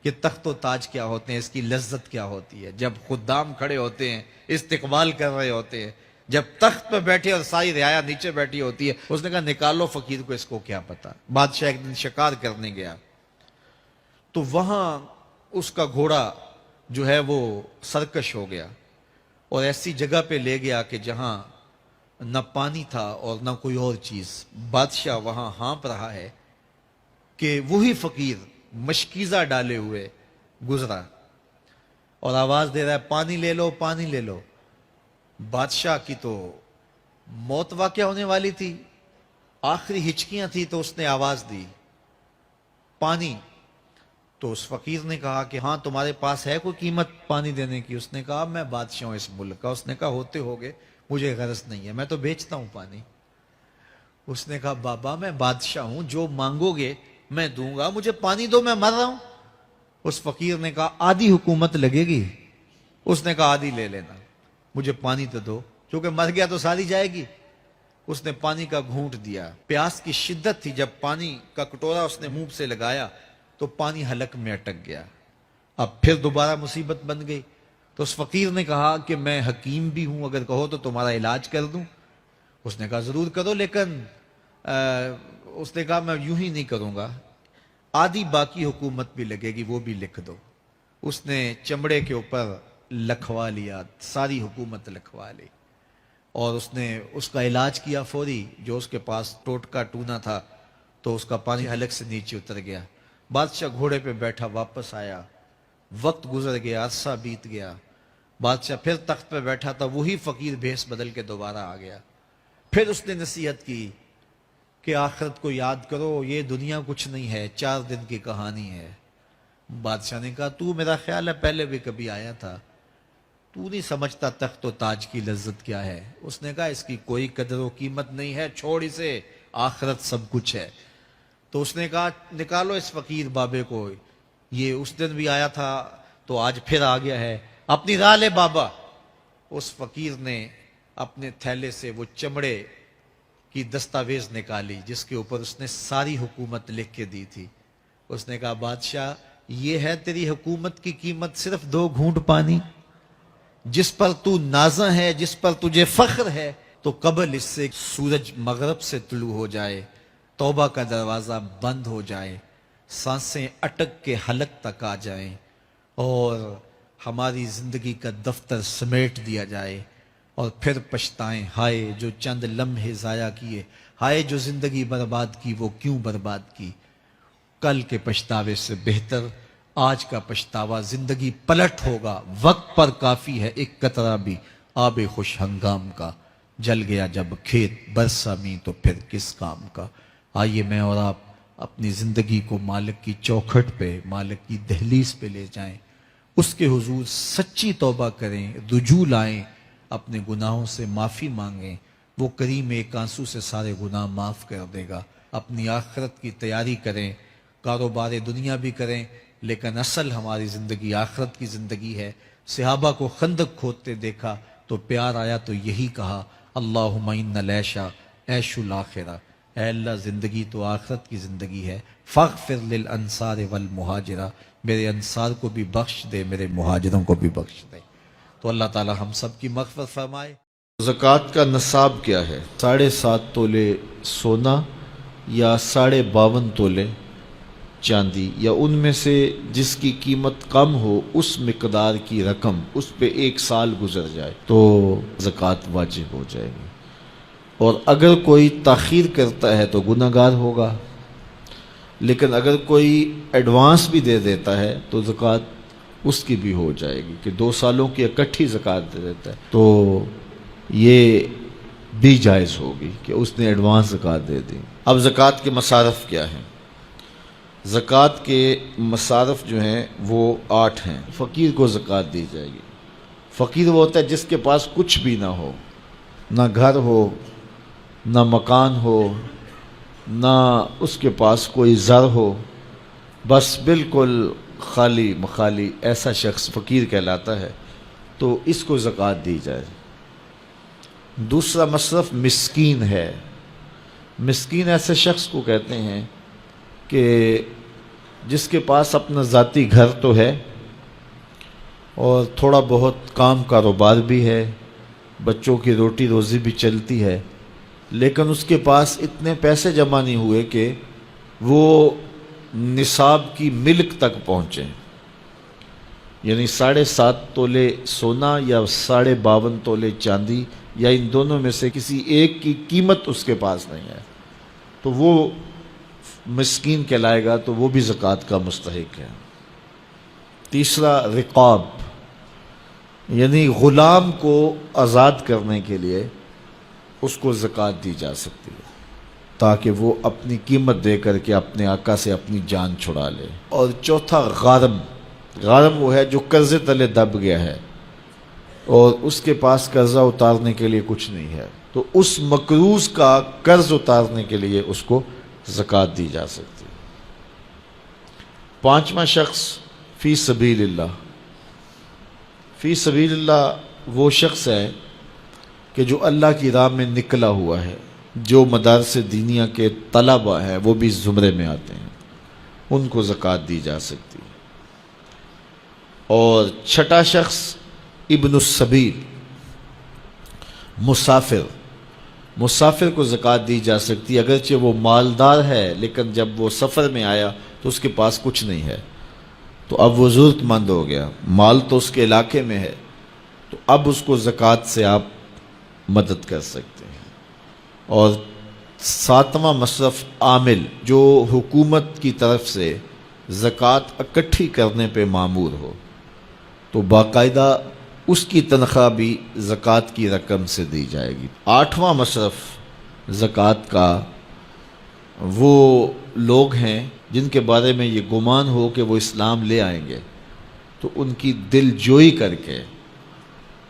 کہ تخت و تاج کیا ہوتے ہیں، اس کی لذت کیا ہوتی ہے۔ جب خدام کھڑے ہوتے ہیں، استقبال کر رہے ہوتے ہیں، جب تخت پہ بیٹھے اور ساری رعایا نیچے بیٹھی ہوتی ہے، اس نے کہا نکالو فقیر کو، اس کو کیا پتہ۔ بادشاہ ایک دن شکار کرنے گیا تو وہاں اس کا گھوڑا جو ہے وہ سرکش ہو گیا، اور ایسی جگہ پہ لے گیا کہ جہاں نہ پانی تھا اور نہ کوئی اور چیز۔ بادشاہ وہاں ہانپ رہا ہے کہ وہی فقیر مشکیزہ ڈالے ہوئے گزرا اور آواز دے رہا ہے پانی لے لو، پانی لے لو۔ بادشاہ کی تو موت واقع ہونے والی تھی، آخری ہچکیاں تھی، تو اس نے آواز دی پانی۔ تو اس فقیر نے کہا کہ ہاں تمہارے پاس ہے کوئی قیمت پانی دینے کی؟ اس نے کہا میں بادشاہ ہوں اس ملک کا۔ اس نے کہا ہوتے ہوگے، مجھے غرض نہیں ہے، میں تو بیچتا ہوں پانی۔ اس نے کہا بابا میں بادشاہ ہوں، جو مانگو گے میں دوں گا، مجھے پانی دو، میں مر رہا ہوں۔ اس فقیر نے کہا آدھی حکومت لگے گی؟ اس نے کہا آدھی لے لینا، مجھے پانی تو دو، کیونکہ مر گیا تو ساری جائے گی۔ اس نے پانی کا گھونٹ دیا، پیاس کی شدت تھی، جب پانی کا کٹورا اس نے منہ سے لگایا تو پانی حلق میں اٹک گیا۔ اب پھر دوبارہ مصیبت بن گئی، تو اس فقیر نے کہا کہ میں حکیم بھی ہوں، اگر کہو تو تمہارا علاج کر دوں۔ اس نے کہا ضرور کرو، لیکن اس نے کہا میں یوں ہی نہیں کروں گا، آدھی باقی حکومت بھی لگے گی، وہ بھی لکھ دو۔ اس نے چمڑے کے اوپر لکھوا لیا، ساری حکومت لکھوا لی، اور اس نے اس کا علاج کیا فوری۔ جو اس کے پاس ٹوٹکا ٹونا تھا تو اس کا پانی حلق سے نیچے اتر گیا۔ بادشاہ گھوڑے پہ بیٹھا واپس آیا، وقت گزر گیا، عرصہ بیت گیا، بادشاہ پھر تخت پہ بیٹھا تھا، وہی فقیر بھیس بدل کے دوبارہ آ گیا۔ پھر اس نے نصیحت کی کہ آخرت کو یاد کرو، یہ دنیا کچھ نہیں ہے، 4 دن کی کہانی ہے۔ بادشاہ نے کہا تو میرا خیال ہے پہلے بھی کبھی آیا تھا، تو نہیں سمجھتا تخت و تاج کی لذت کیا ہے۔ اس نے کہا اس کی کوئی قدر و قیمت نہیں ہے، چھوڑ اسے، آخرت سب کچھ ہے۔ تو اس نے کہا نکالو اس فقیر بابے کو، یہ اس دن بھی آیا تھا تو آج پھر آ گیا ہے، اپنی راہ لے بابا۔ اس فقیر نے اپنے تھیلے سے وہ چمڑے کی دستاویز نکالی جس کے اوپر اس نے ساری حکومت لکھ کے دی تھی۔ اس نے کہا بادشاہ یہ ہے تیری حکومت کی قیمت، صرف 2 گھونٹ پانی، جس پر تو نازاں ہے، جس پر تجھے فخر ہے، تو قبل اس سے سورج مغرب سے طلوع ہو جائے، توبہ کا دروازہ بند ہو جائے، سانسیں اٹک کے حلق تک آ جائیں، اور ہماری زندگی کا دفتر سمیٹ دیا جائے، اور پھر پچھتائیں، ہائے جو چند لمحے ضائع کیے، ہائے جو زندگی برباد کی، وہ کیوں برباد کی۔ کل کے پچھتاوے سے بہتر آج کا پچھتاوا، زندگی پلٹ ہوگا، وقت پر کافی ہے ایک قطرہ بھی آب خوش ہنگام کا، جل گیا جب کھیت برسا می تو پھر کس کام کا۔ آئیے میں اور آپ اپنی زندگی کو مالک کی چوکھٹ پہ، مالک کی دہلیز پہ لے جائیں، اس کے حضور سچی توبہ کریں، رجوع لائیں، اپنے گناہوں سے معافی مانگیں، وہ کریم ایک آنسو سے سارے گناہ معاف کر دے گا۔ اپنی آخرت کی تیاری کریں، کاروبار دنیا بھی کریں، لیکن اصل ہماری زندگی آخرت کی زندگی ہے۔ صحابہ کو خندق کھودتے دیکھا تو پیار آیا تو یہی کہا اللہم ان العیش عیش الآخرہ، اے اللہ زندگی تو آخرت کی زندگی ہے، فاغفر للانصار والمہاجرہ، میرے انصار کو بھی بخش دے، میرے مہاجروں کو بھی بخش دے۔ تو اللہ تعالی ہم سب کی مغفرت فرمائے۔ زکوٰۃ کا نصاب کیا ہے؟ 7.5 تولے سونا یا 52.5 تولے چاندی، یا ان میں سے جس کی قیمت کم ہو اس مقدار کی رقم، اس پہ 1 سال گزر جائے تو زکوٰۃ واجب ہو جائے گی۔ اور اگر کوئی تاخیر کرتا ہے تو گناہ گار ہوگا، لیکن اگر کوئی ایڈوانس بھی دے دیتا ہے تو زکوٰۃ اس کی بھی ہو جائے گی، کہ 2 سالوں کی اکٹھی زکوٰۃ دے دیتا ہے تو یہ بھی جائز ہوگی کہ اس نے ایڈوانس زکوٰۃ دے دی۔ اب زکوٰۃ کے مصارف کیا ہیں؟ زکوٰۃ کے مصارف جو ہیں وہ 8 ہیں۔ فقیر کو زکوٰۃ دی جائے گی۔ فقیر وہ ہوتا ہے جس کے پاس کچھ بھی نہ ہو، نہ گھر ہو، نہ مکان ہو، نہ اس کے پاس کوئی زر ہو، بس بالکل خالی مخالی، ایسا شخص فقیر کہلاتا ہے، تو اس کو زکوٰۃ دی جائے۔ دوسرا مصرف مسکین ہے۔ مسکین ایسے شخص کو کہتے ہیں کہ جس کے پاس اپنا ذاتی گھر تو ہے اور تھوڑا بہت کام کاروبار بھی ہے، بچوں کی روٹی روزی بھی چلتی ہے، لیکن اس کے پاس اتنے پیسے جمع نہیں ہوئے کہ وہ نصاب کی ملک تک پہنچیں، یعنی 7.5 تولے سونا یا 52.5 تولے چاندی، یا ان دونوں میں سے کسی ایک کی قیمت اس کے پاس نہیں ہے، تو وہ مسکین کہلائے گا، تو وہ بھی زکوٰۃ کا مستحق ہے۔ تیسرا رقاب، یعنی غلام کو آزاد کرنے کے لیے اس کو زکوٰۃ دی جا سکتی ہے، تاکہ وہ اپنی قیمت دے کر کے اپنے آقا سے اپنی جان چھڑا لے۔ اور چوتھا غارم۔ غارم وہ ہے جو قرضے تلے دب گیا ہے اور اس کے پاس قرضہ اتارنے کے لیے کچھ نہیں ہے، تو اس مقروض کا قرض اتارنے کے لیے اس کو زکوٰۃ دی جا سکتی ہے۔ 5واں شخص فی سبیل اللہ. فی سبیل اللہ وہ شخص ہے کہ جو اللہ کی راہ میں نکلا ہوا ہے. جو مدارس دینیہ کے طلبہ ہیں وہ بھی زمرے میں آتے ہیں, ان کو زکوٰۃ دی جا سکتی ہے. اور چھٹا شخص ابن السبیل, مسافر کو زکوٰۃ دی جا سکتی ہے, اگرچہ وہ مالدار ہے لیکن جب وہ سفر میں آیا تو اس کے پاس کچھ نہیں ہے, تو اب وہ ضرورت مند ہو گیا, مال تو اس کے علاقے میں ہے, تو اب اس کو زکوٰۃ سے آپ مدد کر سکتے ہیں. اور ساتواں مصرف عامل, جو حکومت کی طرف سے زکوٰۃ اکٹھی کرنے پہ مامور ہو, تو باقاعدہ اس کی تنخواہ بھی زکوٰۃ کی رقم سے دی جائے گی. آٹھواں مصرف زکوٰۃ کا وہ لوگ ہیں جن کے بارے میں یہ گمان ہو کہ وہ اسلام لے آئیں گے, تو ان کی دل جوئی کر کے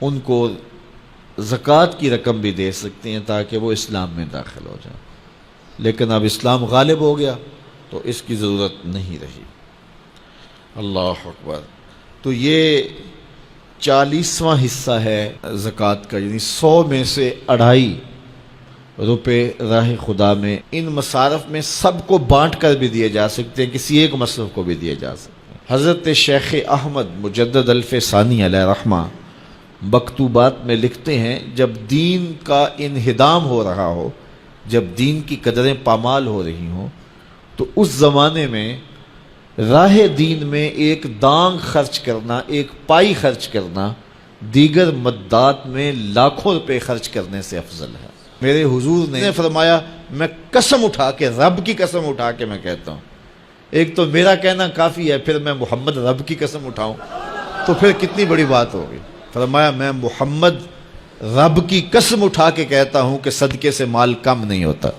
ان کو زکوٰۃ کی رقم بھی دے سکتے ہیں تاکہ وہ اسلام میں داخل ہو جائیں. لیکن اب اسلام غالب ہو گیا تو اس کی ضرورت نہیں رہی. اللہ اکبر. تو یہ 40واں حصہ ہے زکوٰۃ کا, یعنی 100 میں سے 2.5 روپے راہ خدا میں. ان مصارف میں سب کو بانٹ کر بھی دیے جا سکتے ہیں, کسی ایک مصرف کو بھی دیے جا سکتے ہیں. حضرت شیخ احمد مجدد الف ثانی علیہ رحمہ مکتوبات میں لکھتے ہیں, جب دین کا انہدام ہو رہا ہو, جب دین کی قدریں پامال ہو رہی ہوں, تو اس زمانے میں راہ دین میں ایک دانگ خرچ کرنا, ایک پائی خرچ کرنا, دیگر مدات میں لاکھوں روپے خرچ کرنے سے افضل ہے. میرے حضور نے فرمایا, میں قسم اٹھا کے, رب کی قسم اٹھا کے میں کہتا ہوں, ایک تو میرا کہنا کافی ہے, پھر میں محمد رب کی قسم اٹھاؤں تو پھر کتنی بڑی بات ہوگی. فرمایا, میں محمد رب کی قسم اٹھا کے کہتا ہوں کہ صدقے سے مال کم نہیں ہوتا.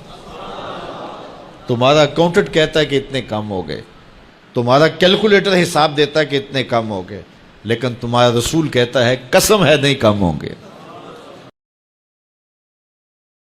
تمہارا اکاؤنٹنٹ کہتا ہے کہ اتنے کم ہو گئے, تمہارا کیلکولیٹر حساب دیتا ہے کہ اتنے کم ہو گئے, لیکن تمہارا رسول کہتا ہے قسم ہے نہیں کم ہوں گے.